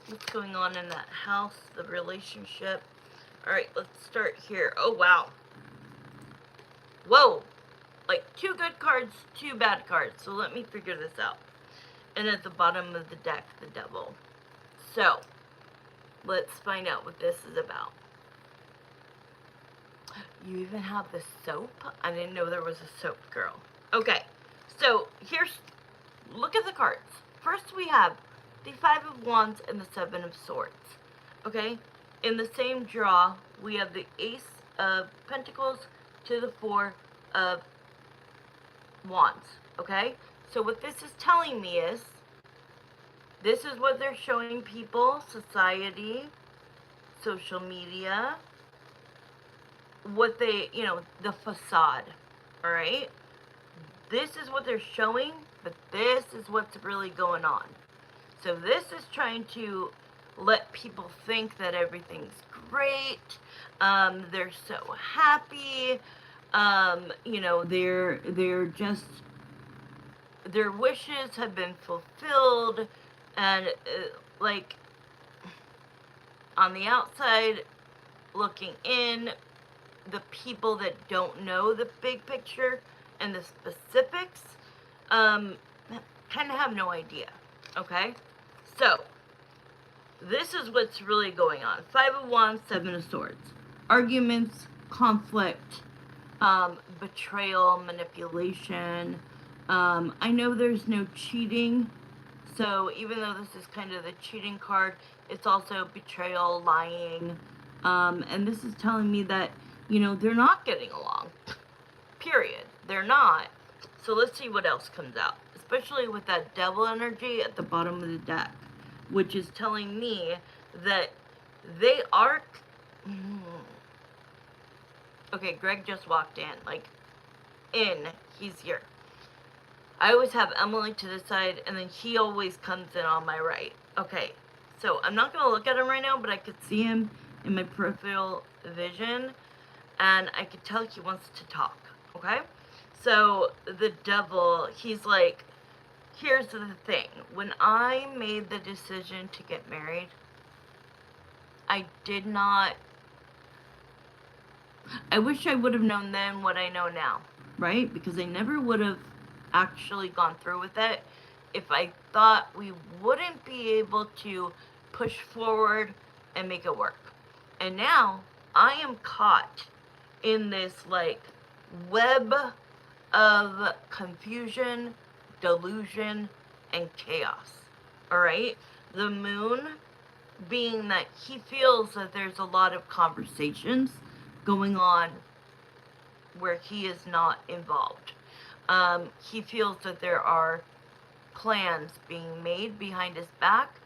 What's going on in that house, the relationship? Alright, let's start here. Oh, wow. Whoa. Like, 2 good cards, 2 bad cards. So let me figure this out. And at the bottom of the deck, the devil. So, let's find out what this is about. You even have the soap? I didn't know there was a soap, girl. Okay, so look at the cards. First we have the 5 of Wands and the 7 of Swords. Okay, in the same draw, we have the Ace of Pentacles to the 4 of Wands. Okay, so what this is telling me is, this is what they're showing people, society, social media, what they, the facade, all right? This is what they're showing, but this is what's really going on. So this is trying to let people think that everything's great, they're so happy, they're just, their wishes have been fulfilled, and like, on the outside looking in, the people that don't know the big picture and the specifics kind of have no idea. Okay, so this is what's really going on. 5 of Wands, 7 of Swords. Arguments, conflict, betrayal, manipulation. I know there's no cheating, so even though this is kind of the cheating card, it's also betrayal, lying, and this is telling me that, they're not getting along. Period. They're not. So let's see what else comes out, especially with that devil energy at the bottom of the deck, which is telling me that they are... Okay, Greg just walked in. He's here. I always have Emily to the side, and then he always comes in on my right. Okay, so I'm not going to look at him right now, but I could see him in my peripheral vision, and I could tell he wants to talk, okay? So the devil, he's like, here's the thing. When I made the decision to get married, I did not... I wish I would have known then what I know now, right? Because I never would have actually gone through with it if I thought we wouldn't be able to push forward and make it work. And now I am caught in this web of confusion, delusion, and chaos. Alright? The moon being that he feels that there's a lot of conversations going on where he is not involved. He feels that there are plans being made behind his back.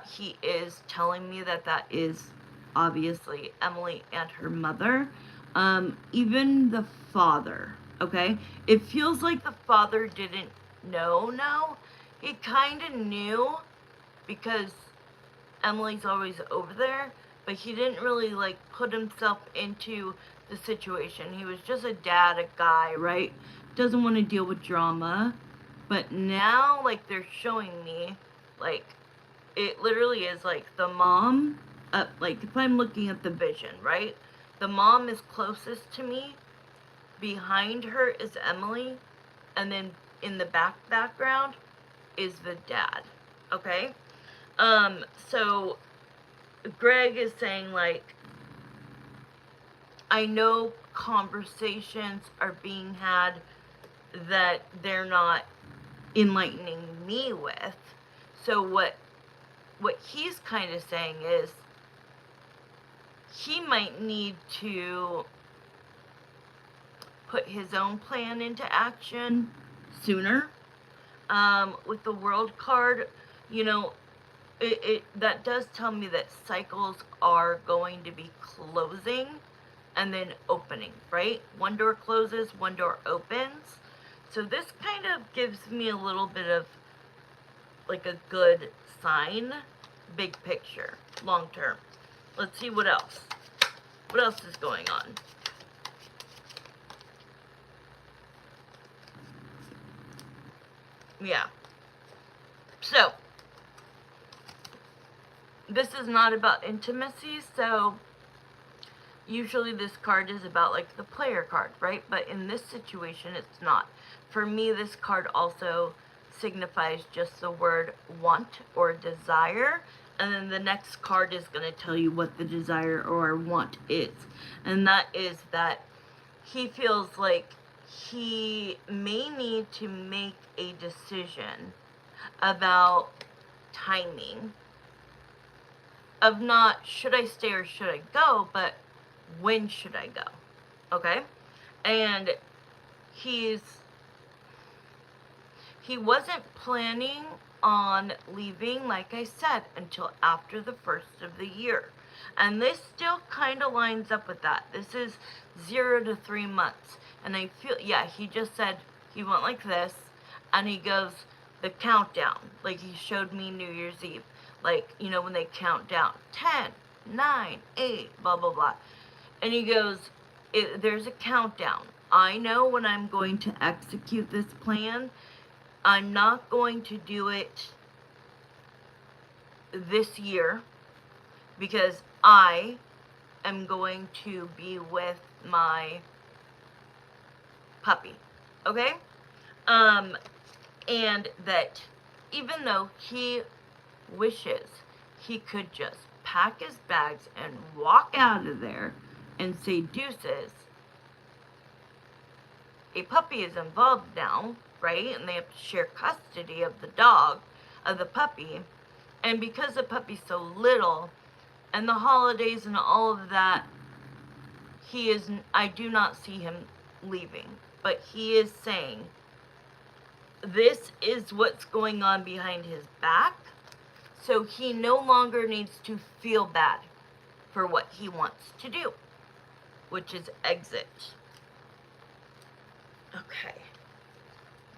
He is telling me that that is obviously Emily and her mother, even the father, okay? It feels like the father didn't know, no. He kind of knew because Emily's always over there, but he didn't really, like, put himself into the situation. He was just a dad, a guy, right? Doesn't want to deal with drama. But now, like, they're showing me, like, it literally is, like, the mom, like, if I'm looking at the vision, right? The mom is closest to me. Behind her is Emily. And then in the background is the dad, okay? So Greg is saying, like, I know conversations are being had that they're not enlightening me with. So what he's kind of saying is he might need to put his own plan into action sooner. With the World card, you know, it that does tell me that cycles are going to be closing and then opening, right? One door closes, one door opens. So this kind of gives me a little bit of like a good sign, big picture, long term. Let's see what else. What else is going on? Yeah. So, this is not about intimacy, so usually this card is about like the player card, right? But in this situation, it's not. For me, this card also signifies just the word want or desire. And then the next card is going to tell you what the desire or want is. And that is that he feels like he may need to make a decision about timing of not should I stay or should I go, but when should I go? Okay? And he wasn't planning on leaving, like I said, until after the first of the year. And this still kind of lines up with that. This is 0 to 3 months. And I feel, yeah, he just said he went like this, and he goes, the countdown. Like he showed me New Year's Eve. Like, you know, when they count down 10, 9, 8, blah, blah, blah. And he goes, there's a countdown. I know when I'm going to execute this plan. I'm not going to do it this year because I am going to be with my puppy. Okay? And that even though he wishes he could just pack his bags and walk out of there and say deuces, a puppy is involved now, right? And they have to share custody of the dog, of the puppy. And because the puppy's so little, and the holidays and all of that, I do not see him leaving. But he is saying, this is what's going on behind his back. So he no longer needs to feel bad for what he wants to do, which is exit. Okay.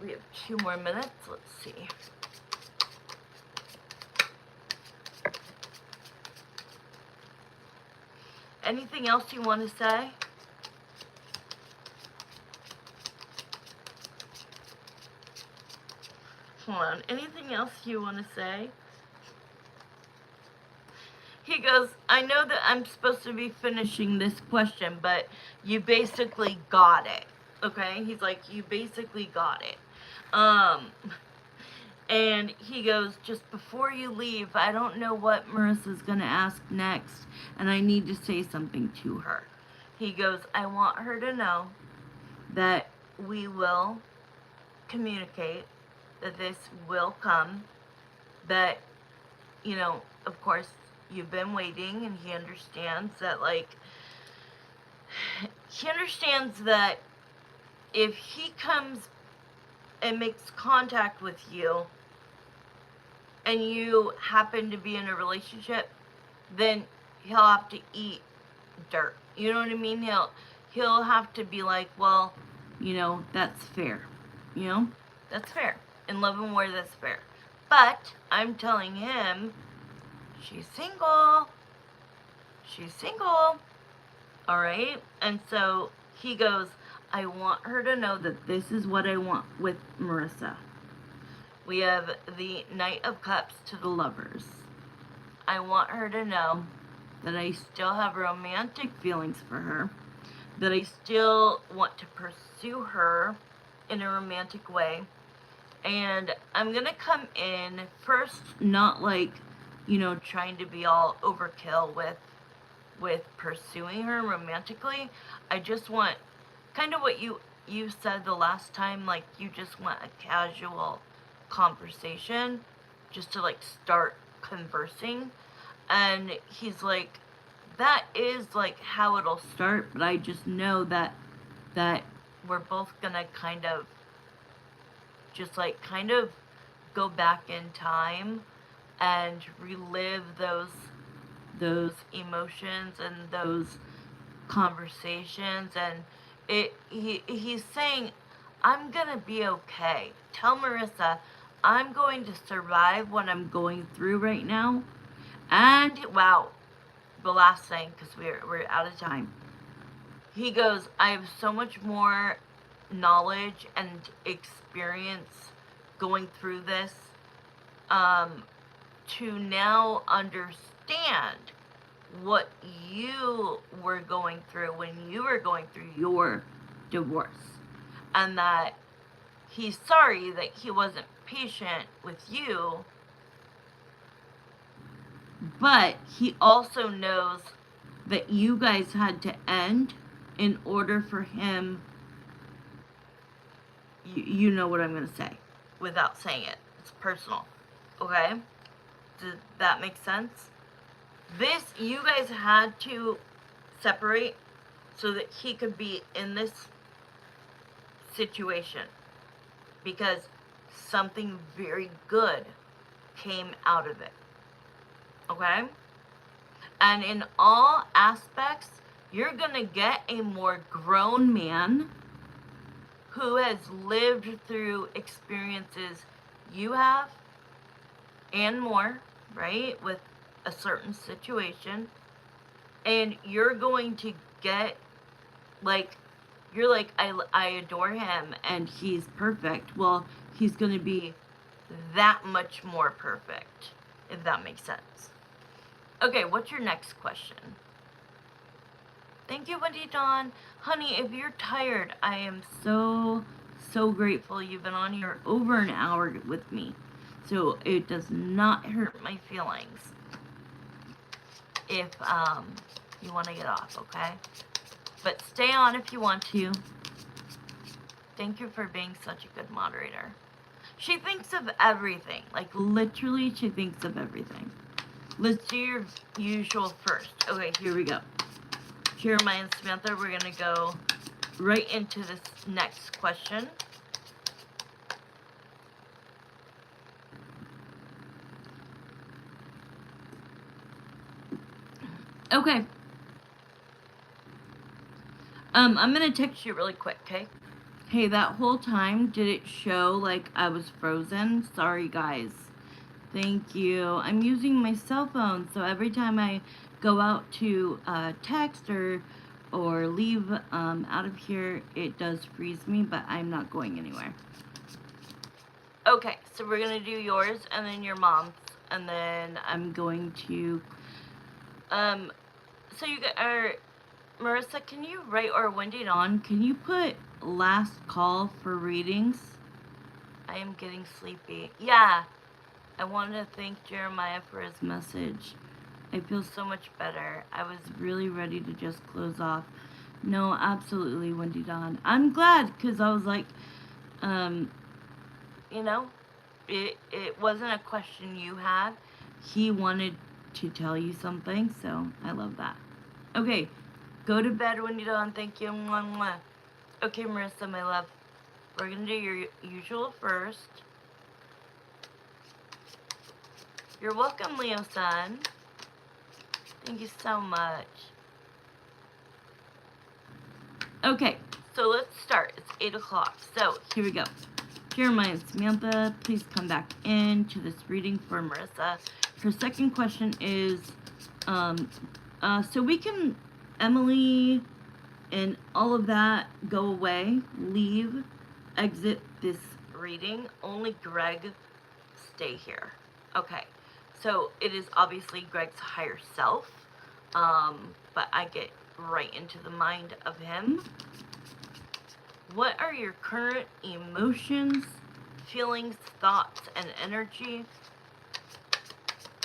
We have 2 more minutes. Let's see. Anything else you want to say? Hold on. Anything else you want to say? He goes, I know that I'm supposed to be finishing this question, but you basically got it. Okay? He's like, you basically got it. And he goes, just before you leave, I don't know what Marissa's going to ask next, and I need to say something to her. He goes, I want her to know that we will communicate, that this will come, that, you know, of course, you've been waiting, and he understands that, like, he understands that if he comes and makes contact with you, and you happen to be in a relationship, then he'll have to eat dirt. You know what I mean? He'll have to be like, well, that's fair. That's fair. In love and war, that's fair. But I'm telling him, she's single. She's single. All right? And so he goes, I want her to know that this is what I want with Marissa. We have the Knight of Cups to the Lovers. I want her to know that I still have romantic feelings for her, that I still want to pursue her in a romantic way. And I'm going to come in first, not like, trying to be all overkill with pursuing her romantically. I just want kind of what you said the last time, like you just want a casual conversation just to like start conversing. And he's like, that is like how it'll start, but I just know that we're both gonna kind of go back in time and relive those emotions and those conversations. And he's saying, I'm gonna be okay. Tell Marissa I'm going to survive what I'm going through right now. And wow, the last thing, because we're out of time. He goes, I have so much more knowledge and experience going through this to now understand what you were going through when you were going through your divorce. And that he's sorry that he wasn't patient with you, but he also knows that you guys had to end in order for him, you know what I'm going to say without saying it. It's personal. Okay? Does that make sense? You guys had to separate so that he could be in this situation, because something very good came out of it. Okay? And in all aspects, you're going to get a more grown man who has lived through experiences you have and more, right? With a certain situation. And you're going to get, like, you're like, I adore him and he's perfect. Well, he's going to be that much more perfect, if that makes sense. Okay, what's your next question? Thank you, Wendy Dawn. Honey, if you're tired, I am so grateful. You've been on here over an hour with me. So it does not hurt my feelings if you want to get off, okay? But stay on if you want to. Thank you for being such a good moderator. She thinks of everything. Like, literally, she thinks of everything. Let's do your usual first. Okay, here we go. Jeremiah and Samantha, we're going to go right into this next question. Okay. I'm going to text you really quick, okay? Hey, that whole time, did it show like I was frozen? Sorry, guys. Thank you. I'm using my cell phone, so every time I go out to text or leave out of here, it does freeze me, but I'm not going anywhere. Okay, so we're going to do yours and then your mom's, and then I'm going to, so you are, Marissa, can you write, or Wendy Dawn, can you put last call for readings? I am getting sleepy. Yeah. I wanted to thank Jeremiah for his message. I feel so much better. I was really ready to just close off. No, absolutely, Wendy Dawn. I'm glad, because I was like, it wasn't a question you had. He wanted to tell you something, so I love that. Okay, go to bed, Wendy Dawn. Thank you. Mwah, mwah. Okay, Marissa, my love. We're going to do your usual first. You're welcome, Leo-san. Thank you so much. Okay, so let's start. It's 8 o'clock. So here we go. Jeremiah and Samantha, please come back in to this reading for Marissa. Her second question is, so we can, Emily and all of that, go away, leave, exit this reading. Only Greg stay here. Okay, so it is obviously Greg's higher self, but I get right into the mind of him. What are your current emotions, feelings, thoughts, and energy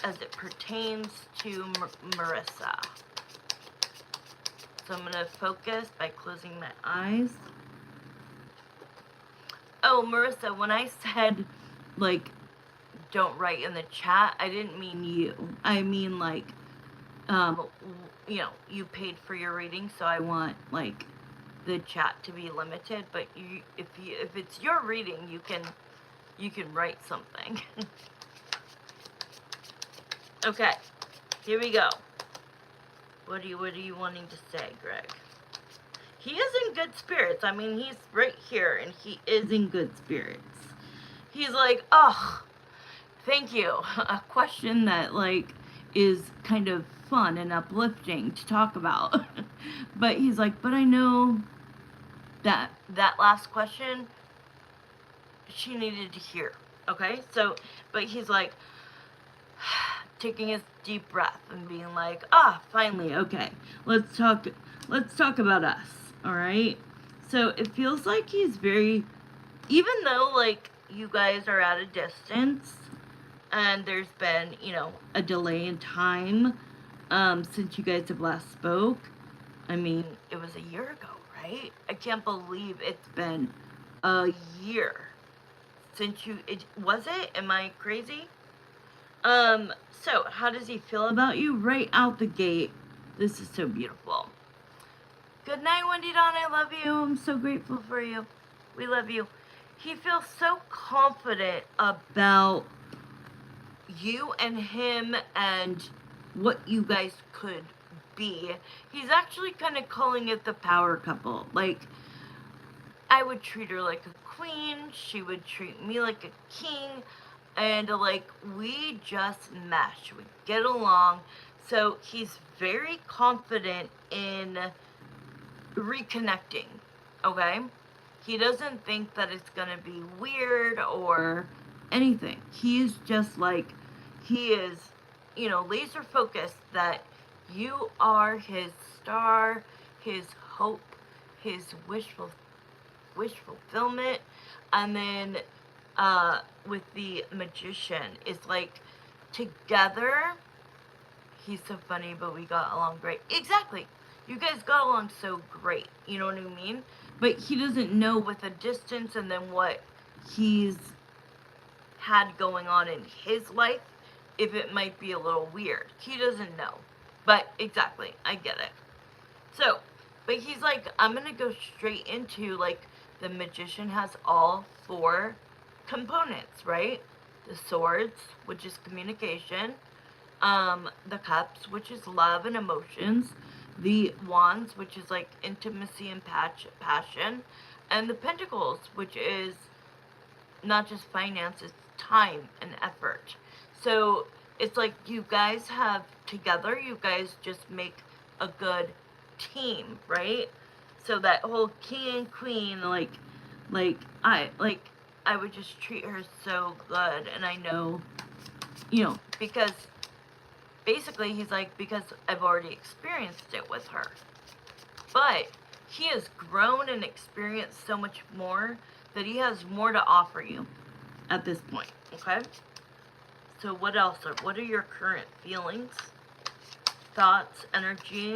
as it pertains to Marissa? So I'm going to focus by closing my eyes. Oh, Marissa, when I said, like, don't write in the chat, I didn't mean you. I mean, like, you know, you paid for your reading, so I want, like, the chat to be limited, but if it's your reading, you can write something. Okay, here we go. What are you wanting to say, Greg? He is in good spirits. I mean, he's right here, and he is in good spirits. He's like, oh, thank you. A question that, like, is kind of fun and uplifting to talk about. But he's like, but I know that last question she needed to hear. Okay? So, but he's like, taking a deep breath and being like, finally, okay, let's talk about us, all right? So it feels like he's very, even though, like, you guys are at a distance and there's been, you know, a delay in time since you guys have last spoke. I mean, it was a year ago, right? I can't believe it's been a year since was it? Am I crazy? So how does he feel about you right out the gate? This is so beautiful. Good night, Wendy Dawn. I love you. I'm so grateful for you. We love you. He feels so confident about you and him and what you guys could be. He's actually kind of calling it the power couple. Like, I would treat her like a queen. She would treat me like a king. And, like, we just mesh. We get along. So he's very confident in reconnecting, okay? He doesn't think that it's going to be weird or anything. He is just, like, he is, you know, laser focused that you are his star, his hope, his wish fulfillment. And then with the magician, it's like, together, he's so funny, but we got along great. Exactly. You guys got along so great. You know what I mean? But he doesn't know with the distance and then what he's had going on in his life, if it might be a little weird. He doesn't know. But exactly, I get it. So, but he's like, I'm going to go straight into, like, the magician has all 4 components, right? The swords, which is communication, the cups, which is love and emotions, the wands, which is like intimacy and passion, and the pentacles, which is not just finance, it's time and effort. So it's like you guys have together, you guys just make a good team, right? So that whole king and queen, I would just treat her so good. And I know, you know, because basically he's like, because I've already experienced it with her. But he has grown and experienced so much more that he has more to offer you at this point, okay? So what else? What are your current feelings, thoughts, energy,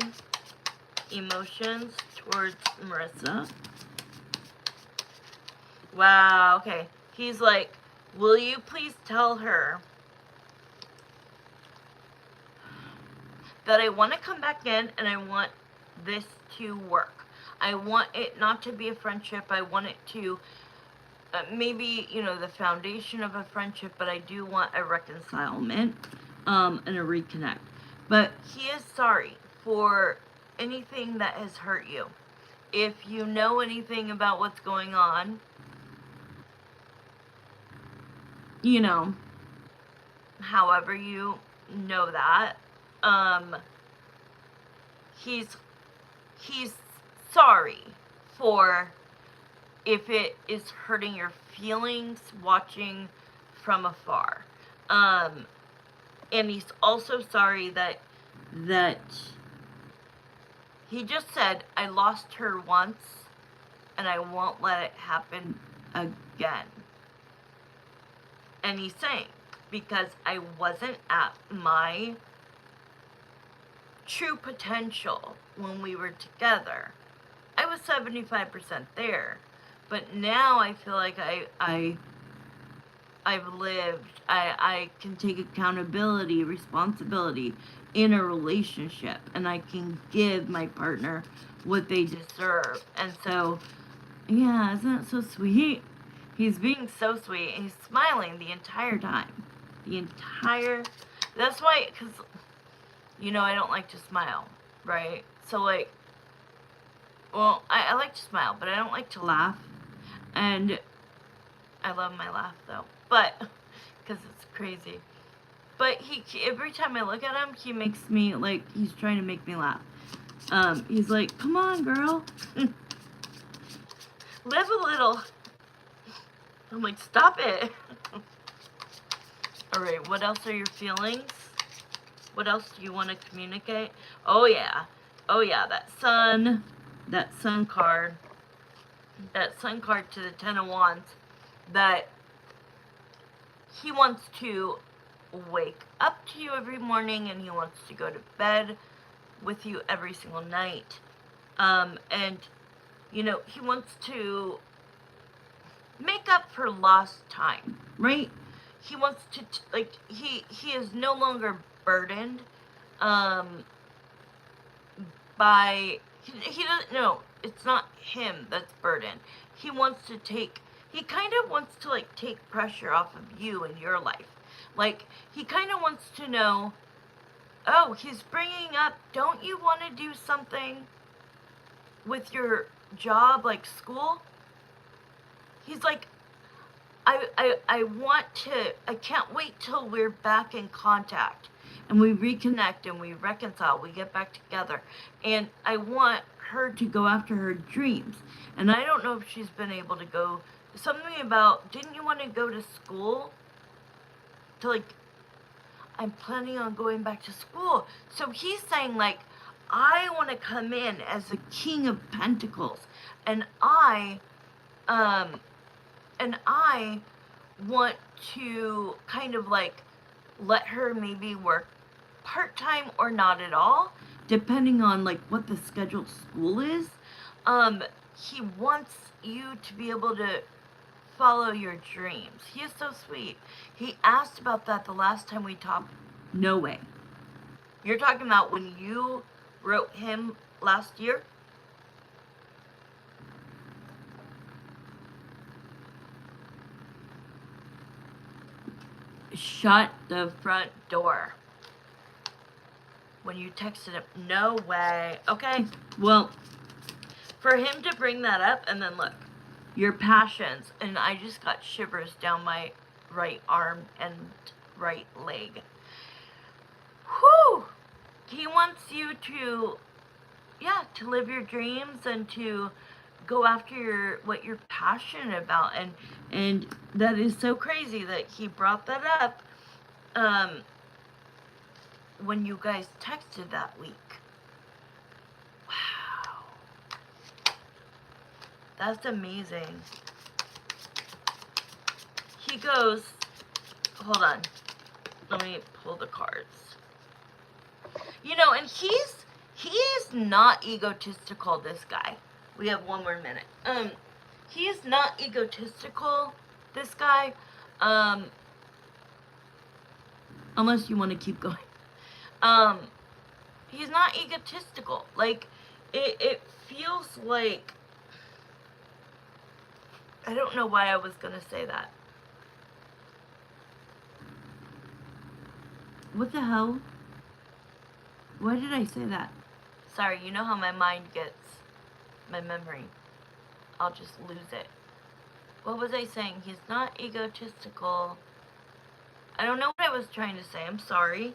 emotions towards Marissa? Wow, okay. He's like, will you please tell her that I want to come back in and I want this to work. I want it not to be a friendship. I want it to maybe, you know, the foundation of a friendship, but I do want a reconcilement and a reconnect. But he is sorry for anything that has hurt you. If you know anything about what's going on, you know, however you know that, he's sorry for if it is hurting your feelings watching from afar. And he's also sorry that he just said, I lost her once and I won't let it happen again. And he's saying, because I wasn't at my true potential when we were together. I was 75% there. But now I feel like I've lived, I can take accountability, responsibility in a relationship, and I can give my partner what they deserve. And so, yeah, isn't it so sweet? He's being so sweet, and he's smiling the entire time. That's why, because, I don't like to smile, right? So, like, well, I like to smile, but I don't like to laugh. And I love my laugh, though. But, because it's crazy. But every time I look at him, he makes me, like, he's trying to make me laugh. He's like, come on, girl. Live a little. I'm like, stop it. Alright, what else are your feelings? What else do you want to communicate? Oh, yeah. Oh, yeah, that sun card. That sun card to the Ten of Wands. That he wants to wake up to you every morning, and he wants to go to bed with you every single night. And, he wants to make up for lost time, right? He wants to, he is no longer burdened, by, he doesn't, no, it's not him that's burdened. He kind of wants to, take pressure off of you in your life. Like, he kind of wants to know, oh, he's bringing up, don't you want to do something with your job, like school? He's like, I can't wait till we're back in contact and we reconnect and we reconcile, we get back together. And I want her to go after her dreams. And I don't know if she's been able to go, something about, didn't you want to go to school? I'm planning on going back to school. So he's saying, I want to come in as the King of Pentacles. And I want to kind of let her maybe work part-time or not at all, depending on what the scheduled school is. He wants you to be able to follow your dreams. He is so sweet. He asked about that the last time we talked. No way. You're talking about when you wrote him last year? Shut the front door. When you texted him, no way. Okay, well, for him to bring that up, and then look, your passions, and I just got shivers down my right arm and right leg. Whew! He wants you to, to live your dreams and to go after what you're passionate about, and that is so crazy that he brought that up when you guys texted that week. Wow, that's amazing. He goes, hold on, let me pull the cards. And he is not egotistical, this guy. We have one more minute. He is not egotistical, this guy, unless you want to keep going. He's not egotistical. It feels like, I don't know why I was going to say that. What the hell? Why did I say that? Sorry, you know how my mind gets, my memory. I'll just lose it. What was I saying? He's not egotistical. I don't know what I was trying to say. I'm sorry.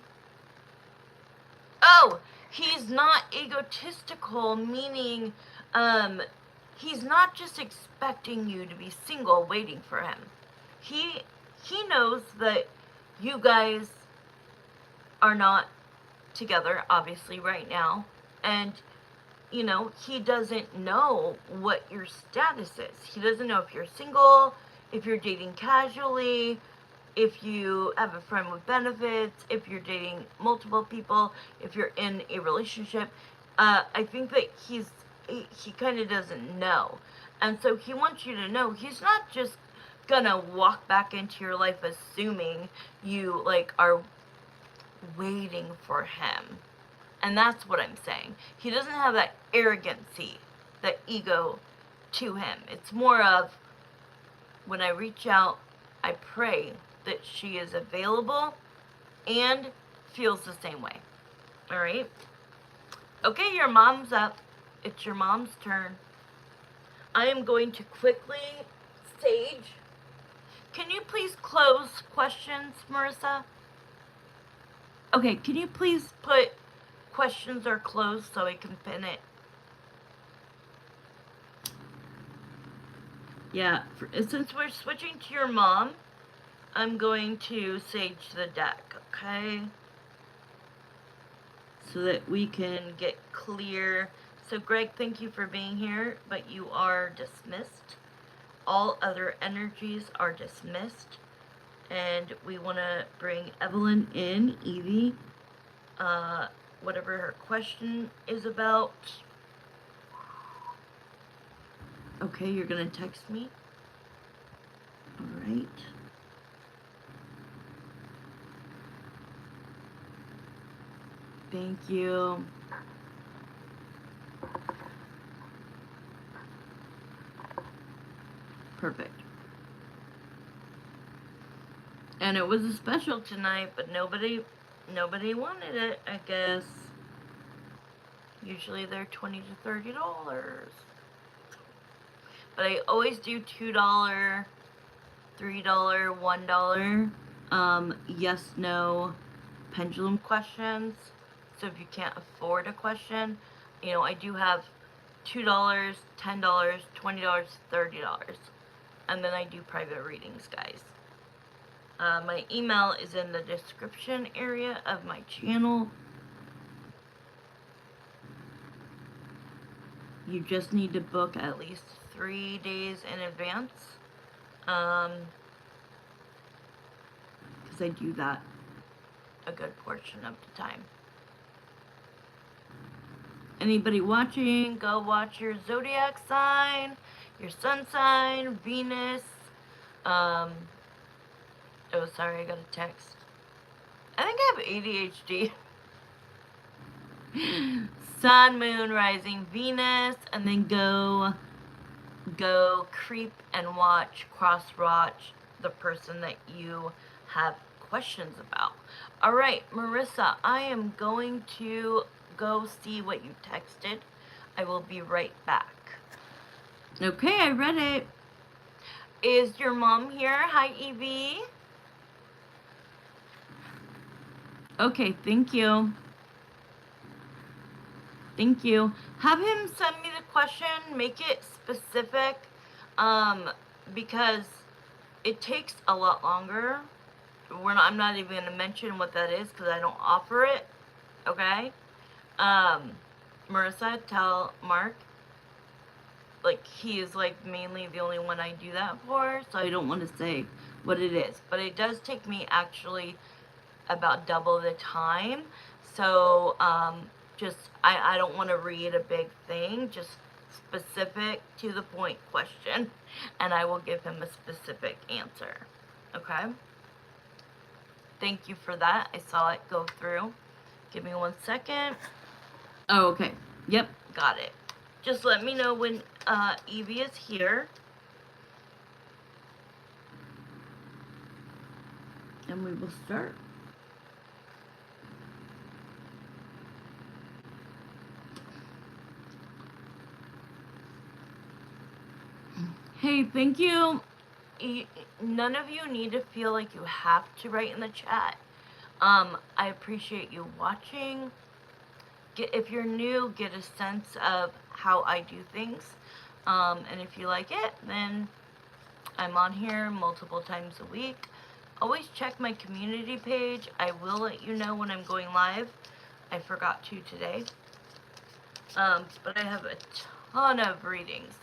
Oh, he's not egotistical, meaning, he's not just expecting you to be single waiting for him. He knows that you guys are not together, obviously, right now. And, you know, he doesn't know what your status is. He doesn't know if you're single, if you're dating casually, if you have a friend with benefits, if you're dating multiple people, if you're in a relationship. I think that he kind of doesn't know. And so he wants you to know he's not just gonna walk back into your life assuming you, like, are waiting for him. And that's what I'm saying. He doesn't have that arrogancy, that ego to him. It's more of, when I reach out, I pray that she is available and feels the same way. All right? Okay, your mom's up. It's your mom's turn. I am going to quickly stage. Can you please close questions, Marissa? Okay, can you please put questions are closed so I can pin it? Yeah, since we're switching to your mom, I'm going to sage the deck, okay? So that we can get clear. So Greg, thank you for being here, but you are dismissed. All other energies are dismissed. And we want to bring Evelyn in, Evie. Whatever her question is about. Okay, you're going to text me. All right. Thank you. Perfect. And it was a special tonight, but nobody wanted it, I guess. Usually they're $20 to $30. But I always do $2, $3, $1, yes, no, pendulum questions. So if you can't afford a question, you know, I do have $2, $10, $20, $30. And then I do private readings, guys. My email is in the description area of my channel. You just need to book at least 3 days in advance. Because I do that a good portion of the time. Anybody watching, go watch your zodiac sign, your sun sign, Venus. Oh, sorry, I got a text. I think I have ADHD. Sun, moon, rising, Venus, and then go creep and cross-watch the person that you have questions about. All right, Marissa, I am going to go see what you texted. I will be right back. Okay, I read it. Is your mom here? Hi, Evie. Okay, thank you. Thank you. Have him send me the question. Make it specific, because it takes a lot longer. I'm not even going to mention what that is because I don't offer it. Okay? Marissa, tell Mark, like, he is, like, mainly the only one I do that for, so I don't want to say what it is. But it does take me actually about double the time. So, I don't want to read a big thing, just specific to the point question, and I will give him a specific answer. Okay? Thank you for that. I saw it go through. Give me 1 second. Oh, okay. Yep, got it. Just let me know when Evie is here. And we will start. Hey, thank you. None of you need to feel like you have to write in the chat. I appreciate you watching. If you're new, get a sense of how I do things. And if you like it, then I'm on here multiple times a week. Always check my community page. I will let you know when I'm going live. I forgot to today. But I have a ton of readings.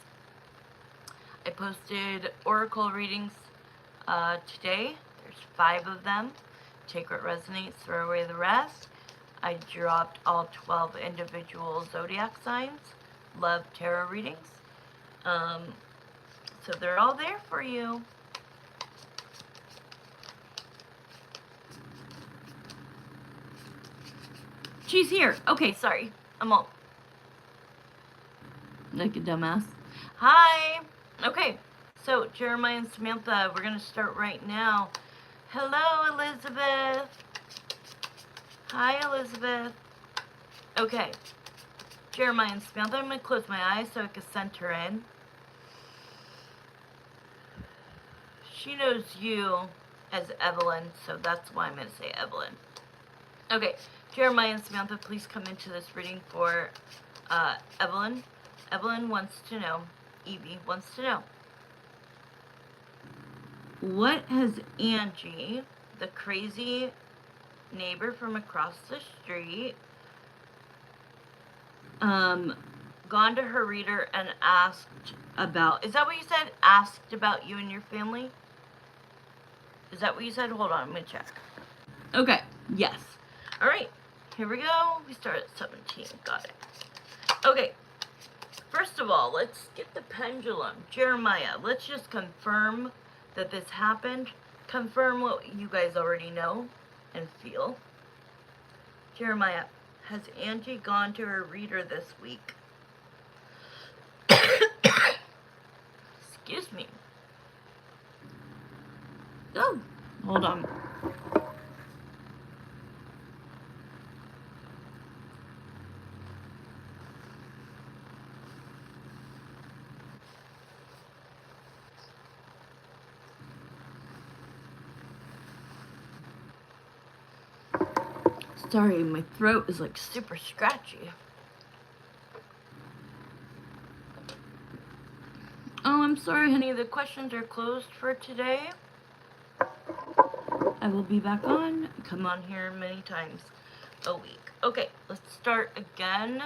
I posted oracle readings today. There's 5 of them. Take what resonates, throw away the rest. I dropped all 12 individual zodiac signs. Love tarot readings. So they're all there for you. She's here. Okay, sorry. I'm all like a dumbass. Hi. Okay, so Jeremiah and Samantha, we're going to start right now. Hello, Elizabeth. Hi, Elizabeth. Okay, Jeremiah and Samantha, I'm going to close my eyes so I can center in. She knows you as Evelyn, so that's why I'm going to say Evelyn. Okay, Jeremiah and Samantha, please come into this reading for Evelyn. Evelyn wants to know, Evie wants to know, what has Angie, the crazy neighbor from across the street, gone to her reader and asked about, is that what you said? Asked about you and your family? Is that what you said? Hold on, I'm going to check. Okay, yes. All right, here we go. We start at 17. Got it. Okay, first of all, let's get the pendulum. Jeremiah, let's just confirm that this happened. Confirm what you guys already know and feel. Jeremiah, has Angie gone to her reader this week? Excuse me. Oh, hold on. Sorry, my throat is like super scratchy. Oh, I'm sorry, honey. The questions are closed for today. I will be back on. Come on here many times a week. Okay, let's start again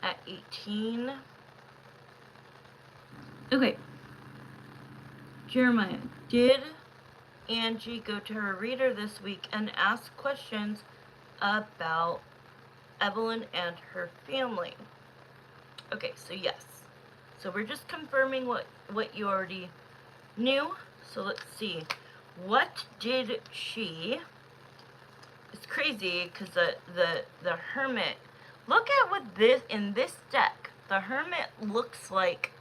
at 18. Okay. Jeremiah, did Angie go to her reader this week and ask questions about Evelyn and her family? Okay, so yes. So we're just confirming what you already knew. So let's see. What did she... It's crazy because the Hermit... Look at what this... In this deck, the Hermit looks like...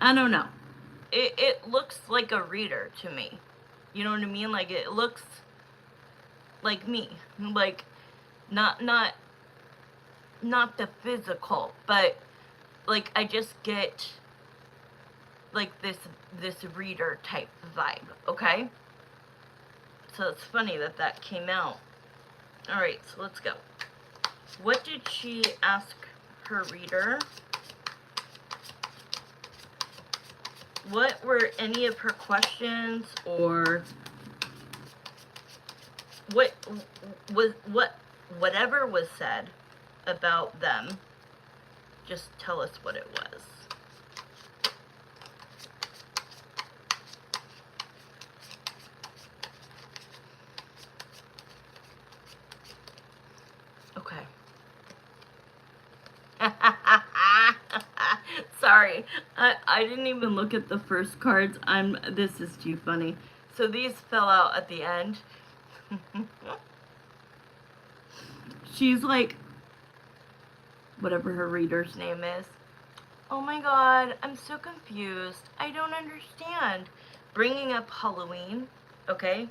I don't know. It looks like a reader to me. You know what I mean? Like, it looks like me. Like, not the physical, but, like, I just get, like, this reader type vibe, okay? So it's funny that came out. Alright, so let's go. What did she ask her reader? What were any of her questions, or whatever was said about them, just tell us what it was. Okay. Sorry, I didn't even look at the first cards. This is too funny. So these fell out at the end. She's like, whatever her reader's name is. Oh my god, I'm so confused. I don't understand. Bringing up Halloween, okay?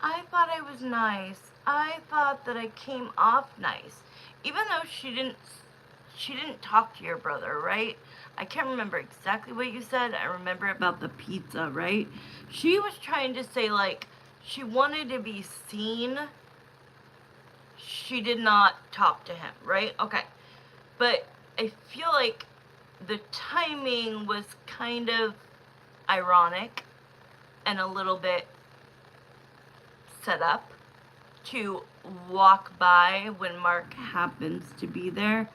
I thought I was nice. I thought that I came off nice. Even though she didn't she didn't talk to your brother, right? I can't remember exactly what you said. I remember about the pizza, right? She was trying to say, like, she wanted to be seen. She did not talk to him, right? Okay. But I feel like the timing was kind of ironic and a little bit set up to walk by when Mark happens to be there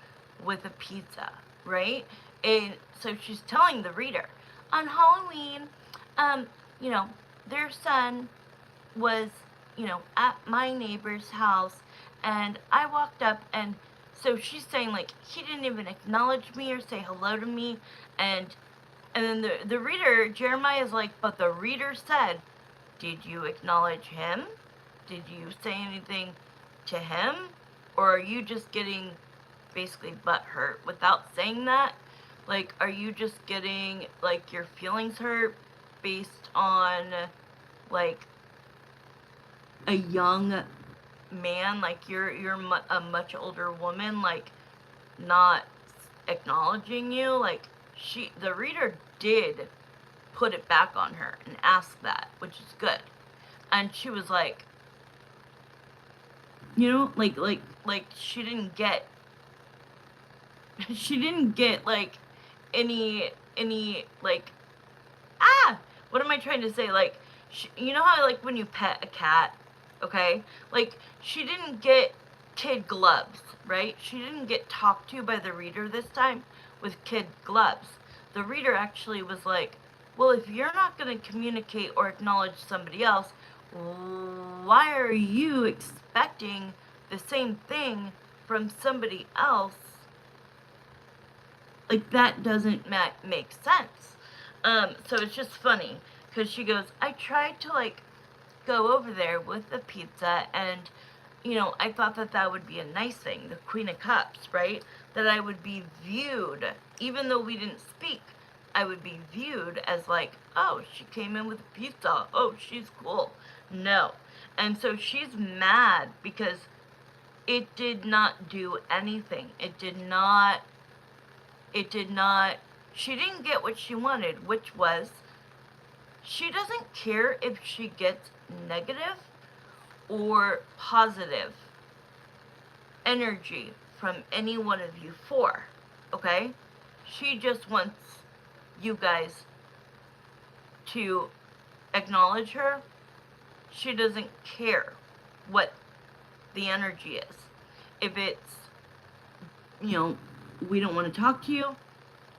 with a pizza, right? And so she's telling the reader, on Halloween, um, you know, their son was, at my neighbor's house, and I walked up, and so she's saying, like, he didn't even acknowledge me or say hello to me, and then the reader, Jeremiah, is like, but the reader said, did you acknowledge him? Did you say anything to him? Or are you just getting basically butthurt without saying that? Like, are you just getting, like, your feelings hurt based on, like, a young man? Like, you're a much older woman, like, not acknowledging you? Like, the reader did put it back on her and ask that, which is good. And she was like, like she didn't get like any like, what am I trying to say? Like, you know how, like, when you pet a cat, okay? Like, she didn't get kid gloves, right? She didn't get talked to by the reader this time with kid gloves. The reader actually was like, well, if you're not going to communicate or acknowledge somebody else, why are you expecting the same thing from somebody else? Like, that doesn't make sense. So it's just funny, because she goes, I tried to, like, go over there with the pizza, and, I thought that would be a nice thing, the Queen of Cups, right? That I would be viewed, even though we didn't speak, I would be viewed as like, oh, she came in with a pizza, oh, she's cool. No. And so she's mad because it did not do anything. It did not, she didn't get what she wanted, which was, she doesn't care if she gets negative or positive energy from any one of you four, okay? She just wants you guys to acknowledge her. She doesn't care what the energy is. If it's, we don't want to talk to you,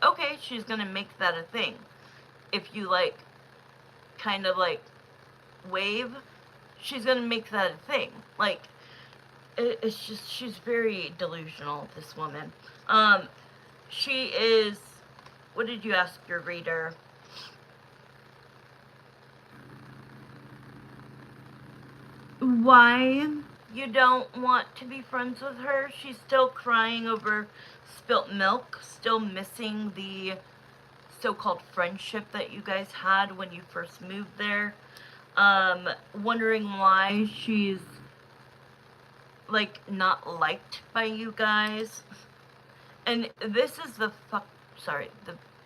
okay, she's gonna make that a thing. If you, like, kind of, like, wave, she's gonna make that a thing. Like, it's just, she's very delusional, this woman. She is, what did you ask your reader? Why you don't want to be friends with her? She's still crying over spilt milk, still missing the so-called friendship that you guys had when you first moved there. Wondering why she's, like, not liked by you guys. And this is the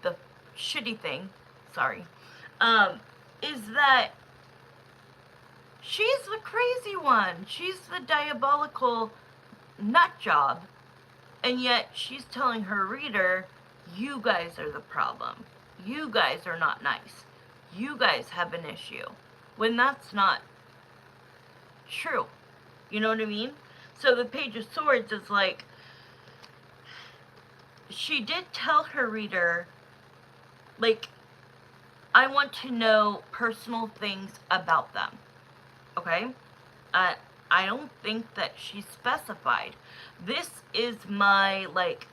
the shitty thing, is that she's the crazy one. She's the diabolical nut job. And yet she's telling her reader, you guys are the problem. You guys are not nice. You guys have an issue. When that's not true. You know what I mean? So the Page of Swords is like, she did tell her reader, like, I want to know personal things about them. Okay? I don't think that she specified. This is my, like,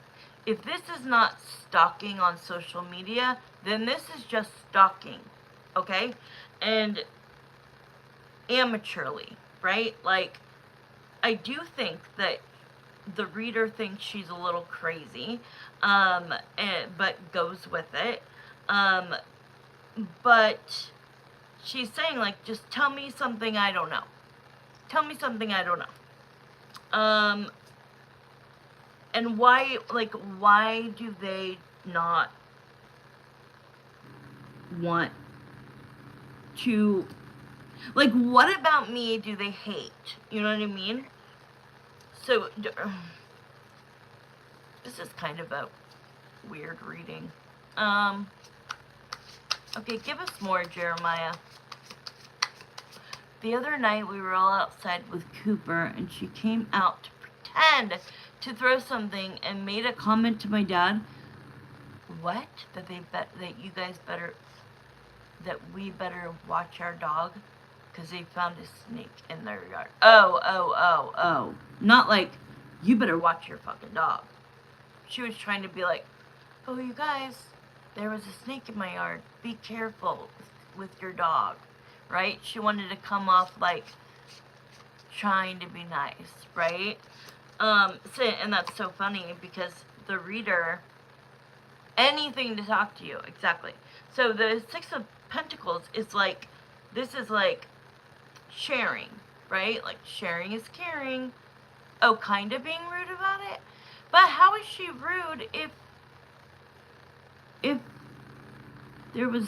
if this is not stalking on social media, then this is just stalking. Okay? And amateurly, right? Like, I do think that the reader thinks she's a little crazy, but goes with it. But she's saying, like, just tell me something I don't know. Tell me something I don't know. And why, like, why do they not want to, like, what about me do they hate? You know what I mean? So, this is kind of a weird reading. Okay, give us more, Jeremiah. The other night we were all outside with Cooper, and she came out to pretend to throw something and made a comment to my dad. What? That you guys better, that we better watch our dog because they found a snake in their yard. Oh. Not like, you better watch your fucking dog. She was trying to be like, oh, you guys, there was a snake in my yard. Be careful with your dog, right? She wanted to come off like trying to be nice, right? And that's so funny because the reader, anything to talk to you, exactly. So the Six of Pentacles is like, this is like sharing, right? Like sharing is caring. Oh, kind of being rude about it. But how is she rude if there was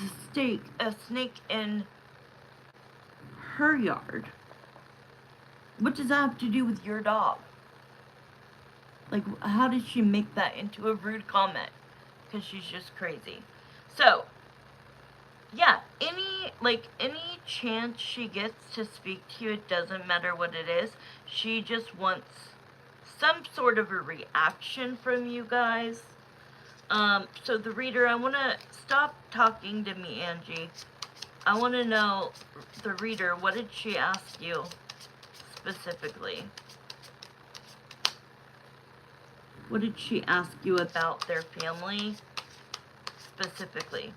a snake in her yard? What does that have to do with your dog? Like, how did she make that into a rude comment? Because she's just crazy. So, yeah, any chance she gets to speak to you, it doesn't matter what it is. She just wants some sort of a reaction from you guys. So the reader, I want to stop talking to me, Angie. I want to know, the reader, what did she ask you specifically? What did she ask you about their family specifically?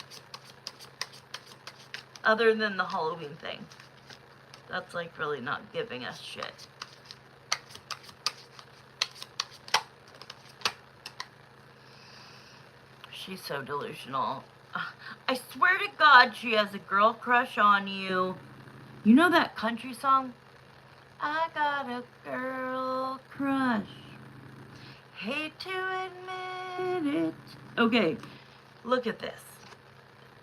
Other than the Halloween thing. That's like really not giving us shit. She's so delusional. I swear to God, she has a girl crush on you. You know that country song? I got a girl crush. Hate to admit it. Okay, look at this.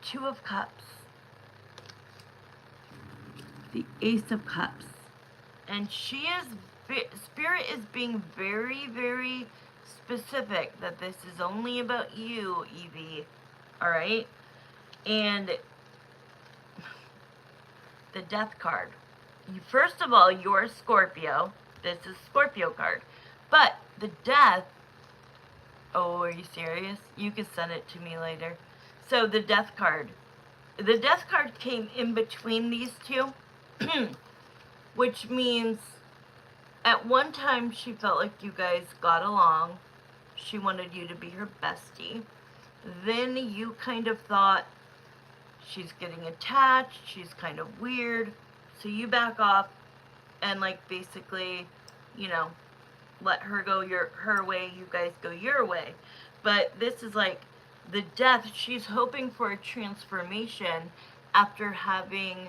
Two of Cups. The Ace of Cups. And she is, Spirit is being very, very specific that this is only about you, Evie. Alright? And the Death card. First of all, you're a Scorpio. This is Scorpio card. But the Death, oh, are you serious? You can send it to me later. So the Death card. The Death card came in between these two. Which means at one time she felt like you guys got along. She wanted you to be her bestie. Then you kind of thought, she's getting attached, she's kind of weird. So you back off and like basically, you know, let her go her way, you guys go your way. But this is like the Death. She's hoping for a transformation after having,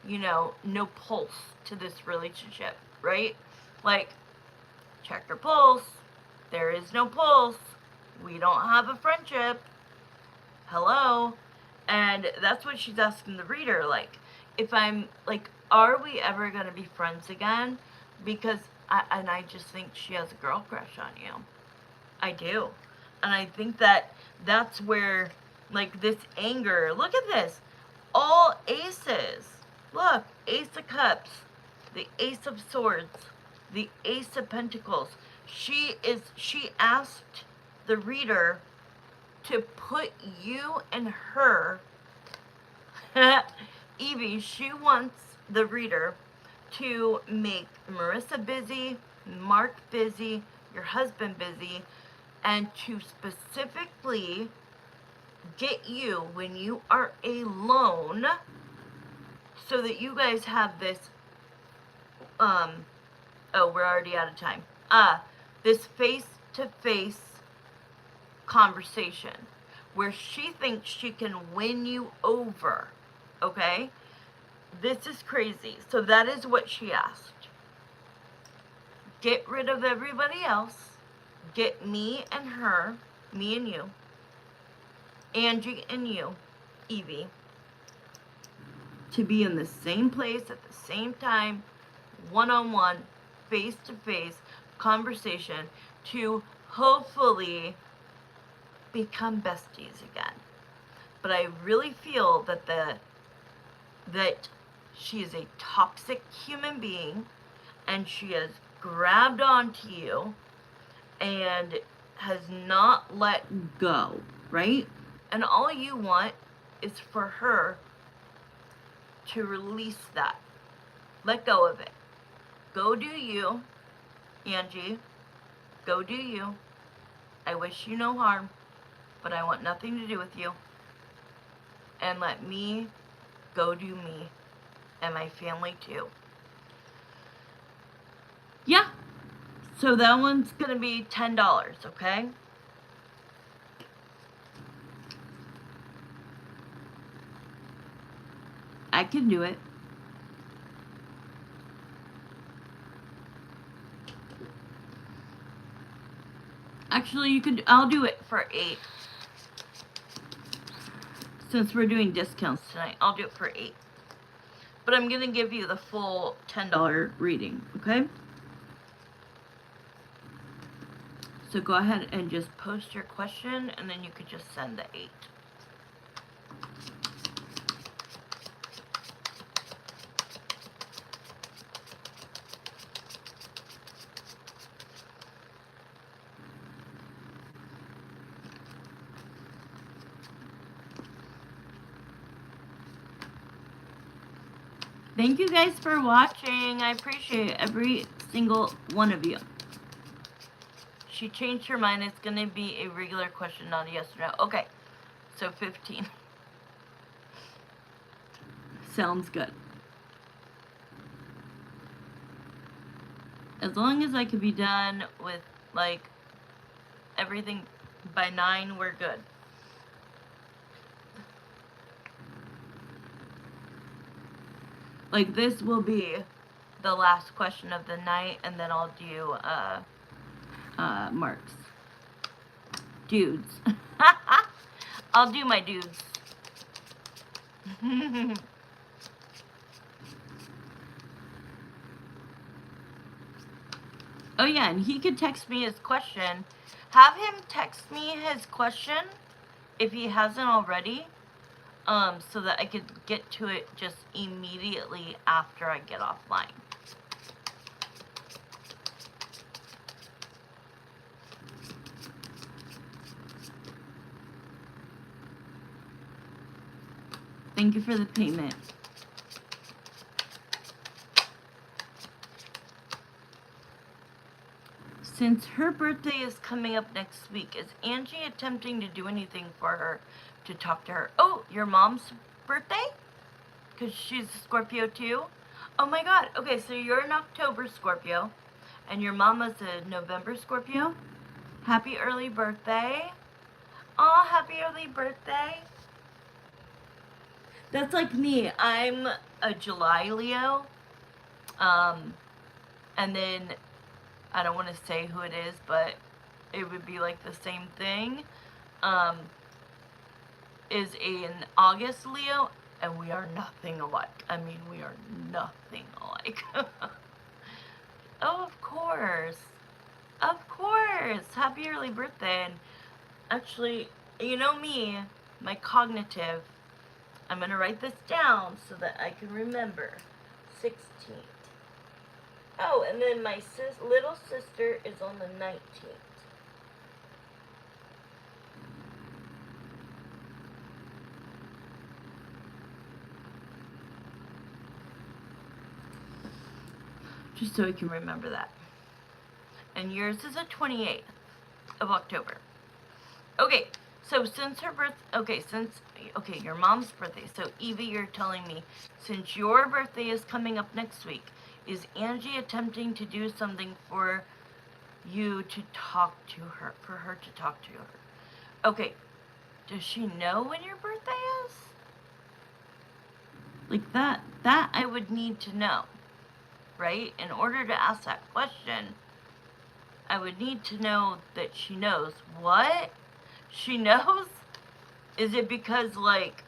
you know, no pulse to this relationship, right? Like, check your pulse. There is no pulse. We don't have a friendship. Hello? And that's what she's asking the reader, like, if I'm, like, are we ever going to be friends again? Because, I just think she has a girl crush on you. I do. And I think that that's where, like, this anger, look at this. All aces. Look, Ace of Cups, the Ace of Swords, the Ace of Pentacles. She asked the reader to put you and her, Evie, she wants the reader to make Marissa busy, Mark busy, your husband busy, and to specifically get you when you are alone so that you guys have this, oh, we're already out of time. This face-to-face conversation where she thinks she can win you over, okay? This is crazy. So that is what she asked. Get rid of everybody else. get me and her, me and you, Angie and you, Evie, to be in the same place at the same time, one-on-one, face-to-face conversation to hopefully become besties again. But I really feel that she is a toxic human being, and she has grabbed onto you and has not let go, right? And all you want is for her to release that. Let go of it. Go do you, Angie. Go do you. I wish you no harm, but I want nothing to do with you. And let me go do me and my family too. Yeah. So that one's going to be $10, okay? I can do it. Actually, you could. I'll do it for $8. Since we're doing discounts tonight, I'll do it for $8. But I'm going to give you the full $10 reading, okay? So go ahead and just post your question, and then you could just send the 8. Thank you guys for watching. I appreciate every single one of you. She changed her mind. It's going to be a regular question, not a yes or no. Okay, so 15. Sounds good. As long as I could be done with, like, everything by 9, we're good. Like, this will be the last question of the night, and then I'll do, Marks. Dudes. I'll do my dudes. Oh yeah, and he could text me his question. Have him text me his question if he hasn't already, so that I could get to it just immediately after I get offline. Thank you for the payment. Since her birthday is coming up next week, is Angie attempting to do anything for her to talk to her? Oh, your mom's birthday? Because she's a Scorpio too? Oh my god. Okay, so you're an October Scorpio, and your mama's a November Scorpio? Happy early birthday. Aw, happy early birthday. That's like me. I'm a July Leo. And then, I don't want to say who it is, but it would be like the same thing. Is an August Leo, and we are nothing alike. I mean, we are nothing alike. Oh, of course. Of course. Happy early birthday. And actually, you know me, my cognitive, I'm going to write this down so that I can remember. 16th. Oh, and then my little sister is on the 19th. Just so I can remember that. And yours is the 28th of October. Okay, so since her birth, okay, your mom's birthday. So Evie, you're telling me, since your birthday is coming up next week, is Angie attempting to do something for you to talk to her, for her to talk to her? Okay, does she know when your birthday is? Like that I would need to know, right? In order to ask that question, I would need to know that she knows. What? She knows? Is it because, like,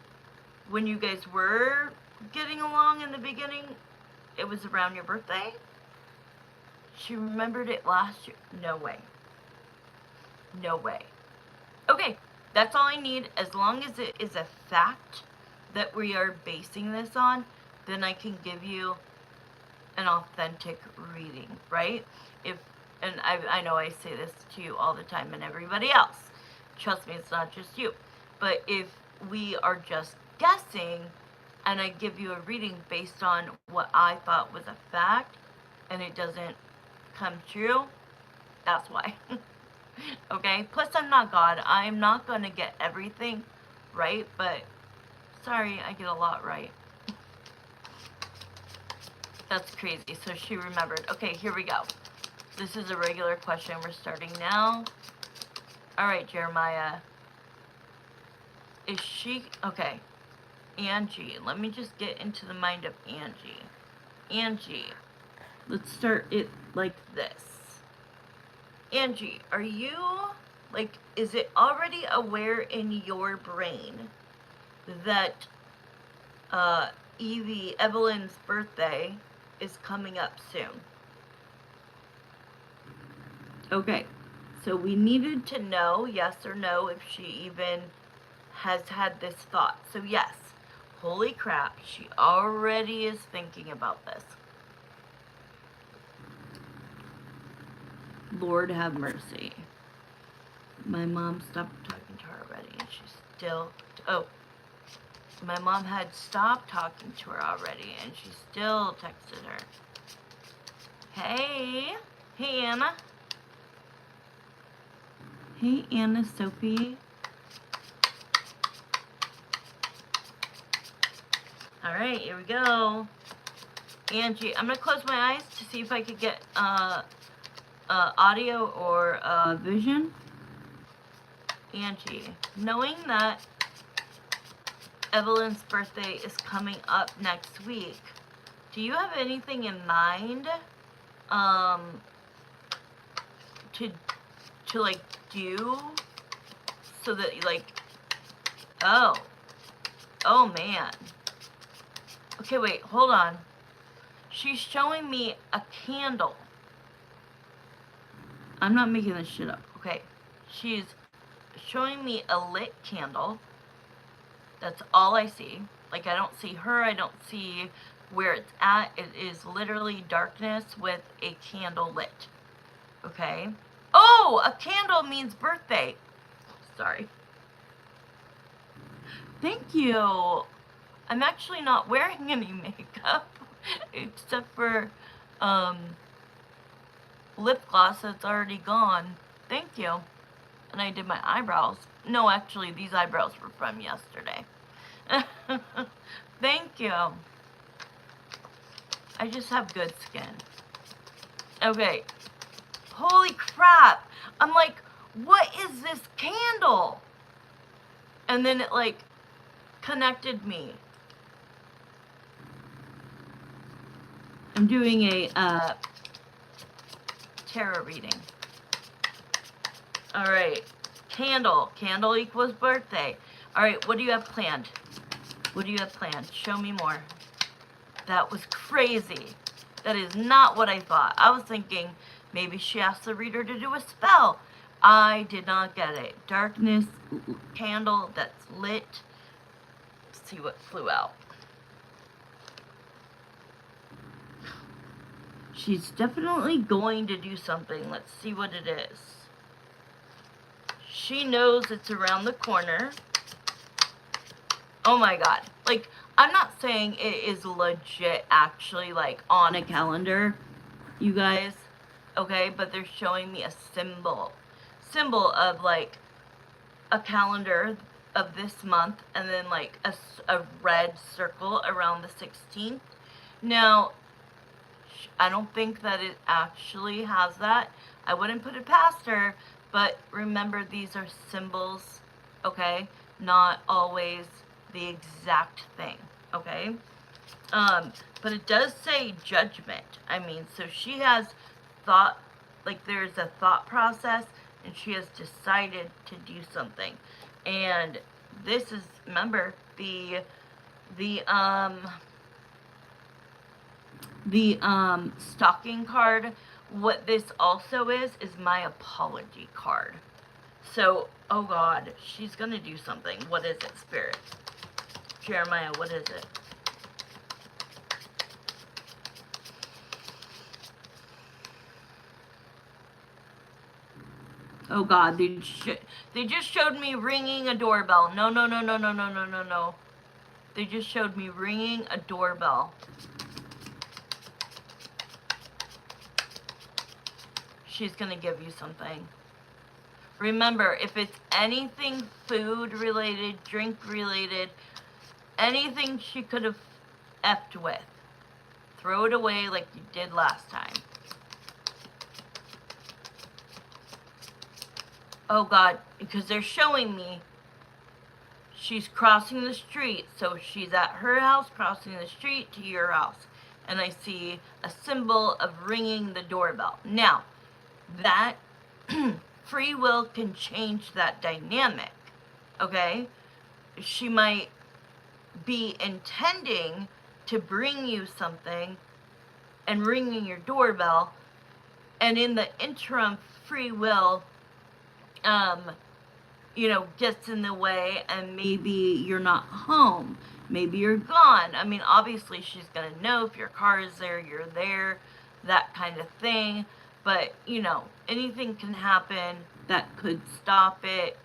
when you guys were getting along in the beginning, it was around your birthday? She remembered it last year. No way. No way. Okay, that's all I need. As long as it is a fact that we are basing this on, then I can give you an authentic reading, right? And I know I say this to you all the time and everybody else. Trust me, it's not just you. But if we are just guessing and I give you a reading based on what I thought was a fact and it doesn't come true, that's why. Okay? Plus, I'm not God. I'm not going to get everything right, but sorry, I get a lot right. That's crazy. So she remembered. Okay, here we go. This is a regular question. We're starting now. All right, Jeremiah. Is she... Okay. Angie. Let me just get into the mind of Angie. Angie. Let's start it like this. Angie, are you... Like, is it already aware in your brain that Evelyn's birthday is coming up soon? Okay, so we needed to know, yes or no, if she even has had this thought. So yes, holy crap, she already is thinking about this. Lord have mercy. My mom stopped talking to her already, and she's still... Oh, my mom had stopped talking to her already, and she still texted her. Hey. Hey, Anna. Hey, Anna Sophie. All right, here we go. Angie, I'm going to close my eyes to see if I could get audio or vision. Angie, knowing that Evelyn's birthday is coming up next week, do you have anything in mind to like do so that you like... Oh man. Okay, wait, hold on. She's showing me a candle. I'm not making this shit up. Okay, she's showing me a lit candle. That's all I see. Like, I don't see her. I don't see where it's at. It is literally darkness with a candle lit. Okay? Oh, a candle means birthday. Sorry. Thank you. I'm actually not wearing any makeup except for lip gloss that's already gone. Thank you. And I did my eyebrows. No, actually, these eyebrows were from yesterday. Thank you. I just have good skin. Okay. Holy crap. I'm like, what is this candle? And then it, like, connected me. I'm doing a tarot reading. All right. Candle. Candle equals birthday. All right. What do you have planned? What do you have planned? Show me more. That was crazy. That is not what I thought. I was thinking maybe she asked the reader to do a spell. I did not get it. Darkness, candle that's lit. Let's see what flew out. She's definitely going to do something. Let's see what it is. She knows it's around the corner. Oh my god. Like, I'm not saying it is legit actually, like, on a calendar, you guys. Okay? But they're showing me a symbol. Symbol of, like, a calendar of this month. And then, like, a red circle around the 16th. Now, I don't think that it actually has that. I wouldn't put it past her. But remember, these are symbols. Okay? Not always the exact thing, okay? But it does say judgment. I mean, so she has thought like there's a thought process and she has decided to do something. And this is, remember, the stalking card. What this also is my apology card. So, oh God, she's gonna do something. What is it, Spirit? Jeremiah, what is it? Oh God, they just showed me ringing a doorbell. No, no, no, no, no, no, no, no, no. They just showed me ringing a doorbell. She's gonna give you something. Remember, if it's anything food related, drink related, anything she could have effed with, throw it away like you did last time. Oh God, because they're showing me she's crossing the street. So she's at her house, crossing the street to your house. And I see a symbol of ringing the doorbell. Now, that free will can change that dynamic, okay? She might be intending to bring you something and ringing your doorbell, and in the interim, free will gets in the way, and maybe you're not home, maybe you're gone. I mean, obviously she's gonna know if your car is there, you're there, that kind of thing. But anything can happen that could stop it.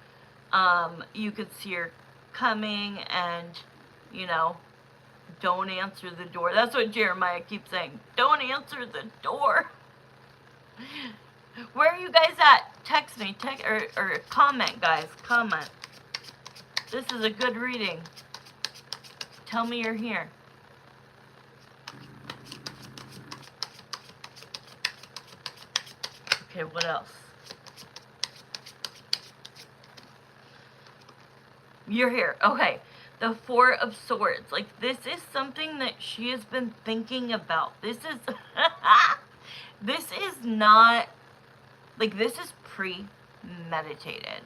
You could see her coming, and don't answer the door. That's what Jeremiah keeps saying. Don't answer the door. Where are you guys at? Text me, or comment, guys. Comment. This is a good reading. Tell me you're here. Okay, what else? You're here. Okay. The Four of Swords. Like, this is something that she has been thinking about. This is... this is not... Like, this is premeditated.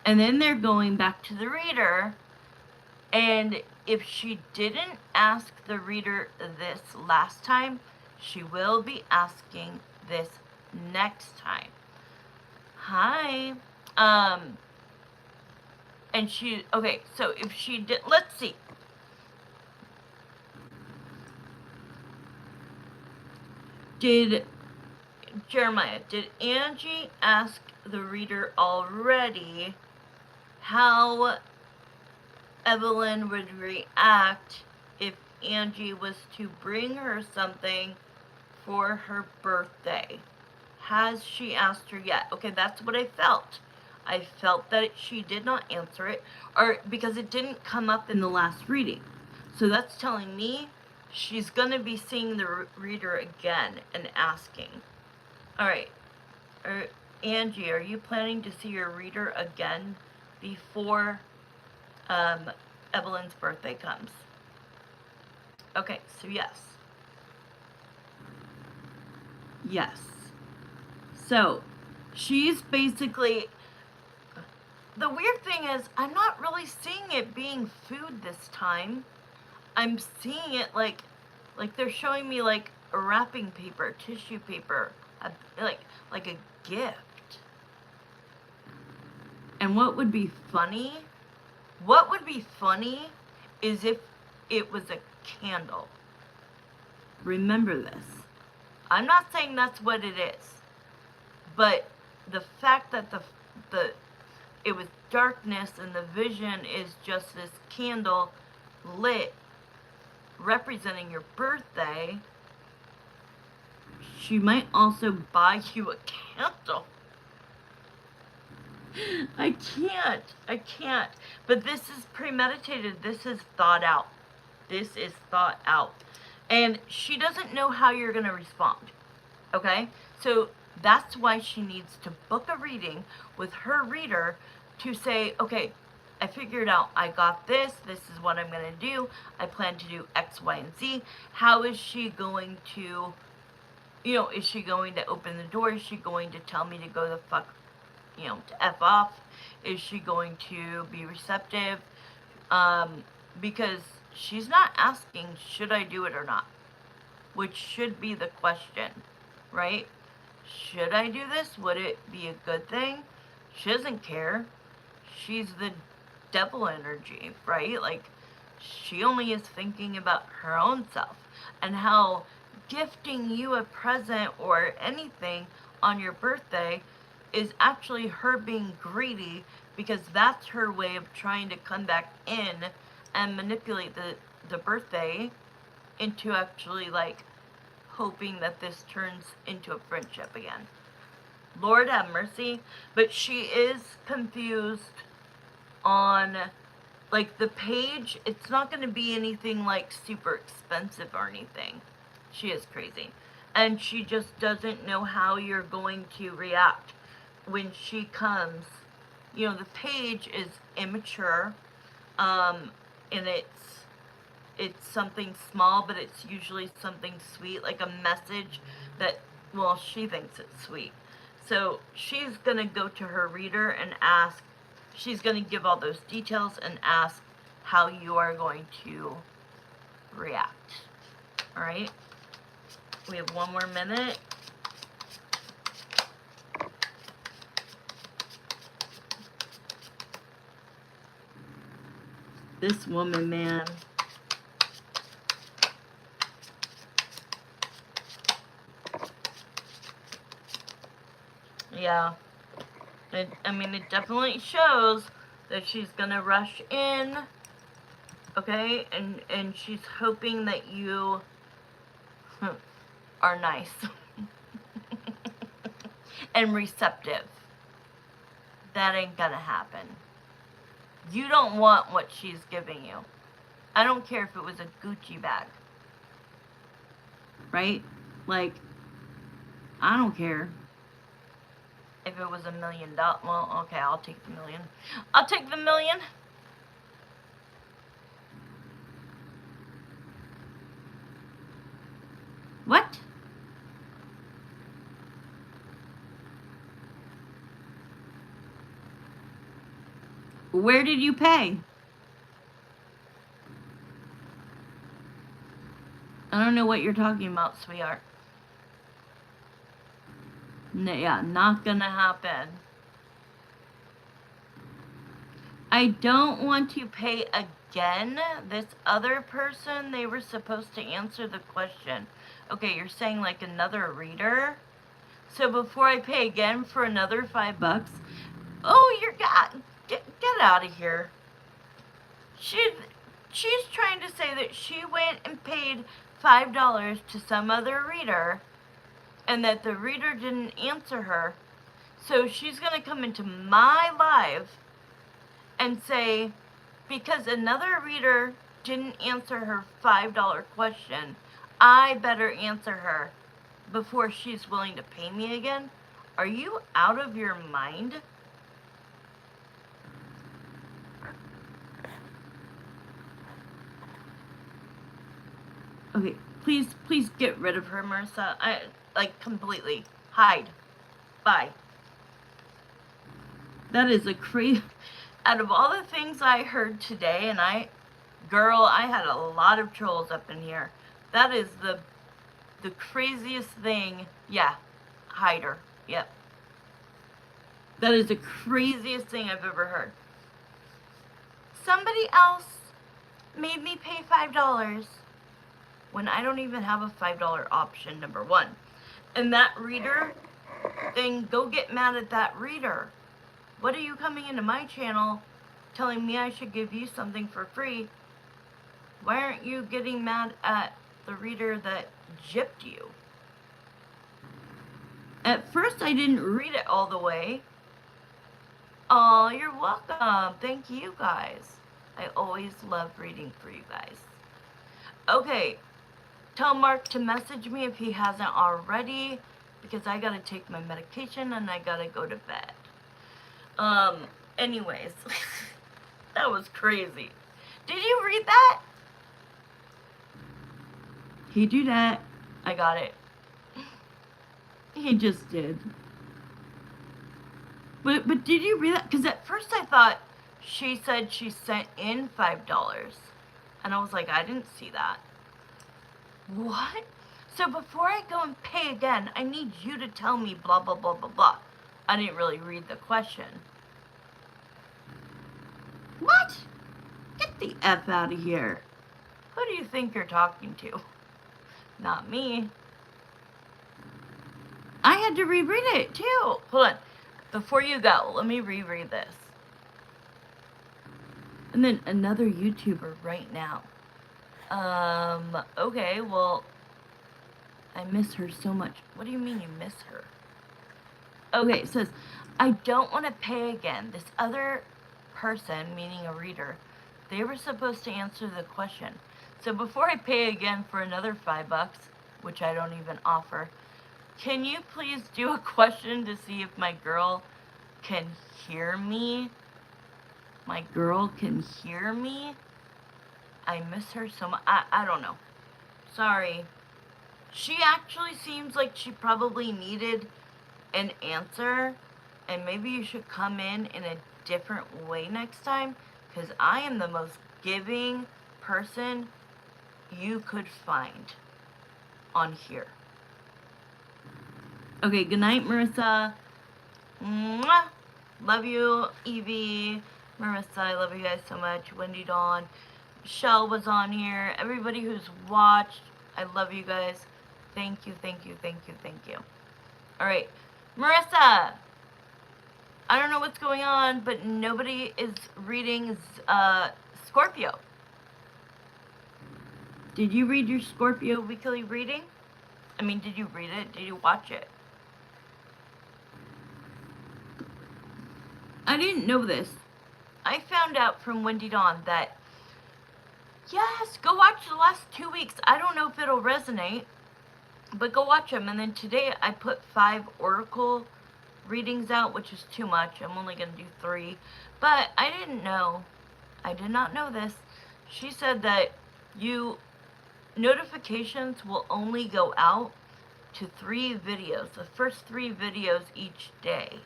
And then they're going back to the reader. And if she didn't ask the reader this last time, she will be asking this next time. Hi. And she, okay, so if she did, let's see. Jeremiah, did Angie ask the reader already how Evelyn would react if Angie was to bring her something for her birthday? Has she asked her yet? Okay, that's what I felt. I felt that she did not answer it, or because it didn't come up in the last reading. So that's telling me she's going to be seeing the reader again and asking. All right. Angie, are you planning to see your reader again before Evelyn's birthday comes? Okay, so yes. Yes. So, she's basically... The weird thing is, I'm not really seeing it being food this time. I'm seeing it like they're showing me like a wrapping paper, tissue paper, like a gift. And what would be funny? What would be funny is if it was a candle. Remember this. I'm not saying that's what it is, but the fact that it was darkness and the vision is just this candle lit representing your birthday, she might also buy you a candle. I can't. But this is premeditated. This is thought out. This is thought out. And she doesn't know how you're going to respond. Okay? So that's why she needs to book a reading with her reader to say, okay, I figured out, I got this is what I'm going to do, I plan to do X, Y, and Z. How is she going to You know, is she going to open the door? Is she going to tell me to go the fuck, you know, to F off? Is she going to be receptive? Because she's not asking, should I do it or not? Which should be the question, right? Should I do this? Would it be a good thing? She doesn't care. She's the devil energy, right? Like, she only is thinking about her own self, and how gifting you a present or anything on your birthday is actually her being greedy, because that's her way of trying to come back in and manipulate the birthday into actually, like, hoping that this turns into a friendship again. Lord have mercy. But she is confused on, like, the page. It's not going to be anything like super expensive or anything. She is crazy. And she just doesn't know how you're going to react when she comes. You know, the page is immature, and it's something small, but it's usually something sweet, like a message that, well, she thinks it's sweet. So she's going to go to her reader and ask, she's going to give all those details and ask how you are going to react. All right? We have one more minute. This woman, man. Yeah. I mean, it definitely shows that she's gonna rush in, okay? And she's hoping that you are nice and receptive. That ain't gonna happen. You don't want what she's giving you. I don't care if it was a Gucci bag. Right? Like, I don't care. If it was $1 million, well, okay, I'll take the million. I'll take the million. What? Where did you pay? I don't know what you're talking about, sweetheart. No, yeah, not gonna happen. I don't want to pay again. This other person, they were supposed to answer the question. Okay, you're saying like another reader? So before I pay again for another $5, oh, get out of here. She's trying to say that she went and paid $5 to some other reader, and that the reader didn't answer her. So she's going to come into my live and say, because another reader didn't answer her $5 question, I better answer her before she's willing to pay me again. Are you out of your mind? Okay, please get rid of her, Marissa. Like, completely. Hide. Bye. That is a crazy... Out of all the things I heard today, and girl, I had a lot of trolls up in here. That is the craziest thing. Yeah, hide her. Yep. That is the craziest thing I've ever heard. Somebody else made me pay $5 when I don't even have a $5 option, number one. And that reader, then go get mad at that reader. What are you coming into my channel telling me I should give you something for free? Why aren't you getting mad at the reader that gypped you? At first I didn't read it all the way. Oh, you're welcome. Thank you guys. I always love reading for you guys. Okay, tell Mark to message me if he hasn't already, because I gotta take my medication and I gotta go to bed. Anyways, that was crazy. Did you read that? He do that. I got it. He just did. But did you read that? Because at first I thought she said she sent in $5. And I was like, I didn't see that. What? So before I go and pay again, I need you to tell me blah, blah, blah, blah, blah. I didn't really read the question. What? Get the F out of here. Who do you think you're talking to? Not me. I had to reread it too. Hold on. Before you go, let me reread this. And then another YouTuber right now. Okay, well, I miss her so much. What do you mean you miss her? Okay, it says, I don't want to pay again. This other person, meaning a reader, they were supposed to answer the question. So before I pay again for another $5, which I don't even offer, can you please do a question to see if my girl can hear me? My girl can hear me? I miss her so much. I don't know. Sorry. She actually seems like she probably needed an answer, and maybe you should come in a different way next time, because I am the most giving person you could find on here. Okay, good night, Marissa. Mwah! Love you, Evie, Marissa, I love you guys so much. Wendy Dawn, Michelle was on here. Everybody who's watched, I love you guys. Thank you, thank you, thank you, thank you. Alright, Marissa! I don't know what's going on, but nobody is reading Scorpio. Did you read your Scorpio weekly reading? I mean, did you read it? Did you watch it? I didn't know this. I found out from Wendy Dawn that, yes, go watch the last 2 weeks. I don't know if it'll resonate, but go watch them. And then today I put 5 oracle readings out, which is too much. I'm only going to do 3. But I didn't know. I did not know this. She said that notifications will only go out to 3 videos, the first 3 videos each day.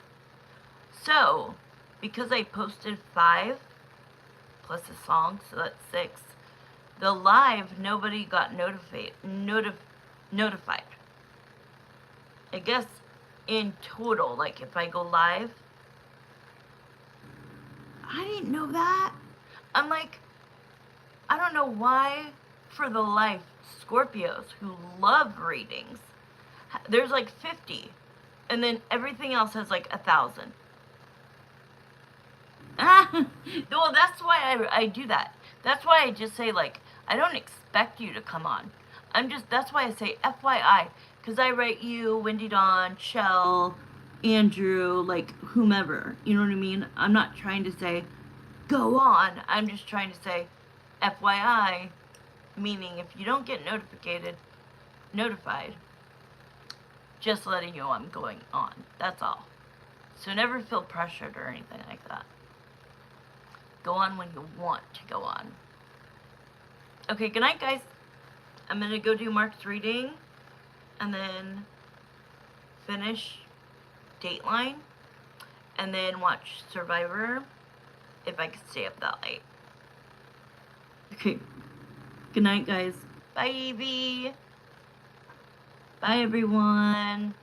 So, because I posted 5 plus a song, so that's 6, the live, nobody got notified. I guess in total, like if I go live, I didn't know that. I'm like, I don't know why, for the life, Scorpios who love readings, there's like 50, and then everything else has like 1,000. Well, that's why I do that. That's why I just say, like, I don't expect you to come on. That's why I say FYI, because I write you, Wendy Dawn, Shell, Andrew, like, whomever. You know what I mean? I'm not trying to say, go on. I'm just trying to say, FYI, meaning if you don't get notified, just letting you know I'm going on. That's all. So never feel pressured or anything like that. Go on when you want to go on. Okay, good night, guys. I'm going to go do Mark's reading and then finish Dateline and then watch Survivor if I can stay up that late. Okay, good night, guys. Bye, Evie. Bye, everyone.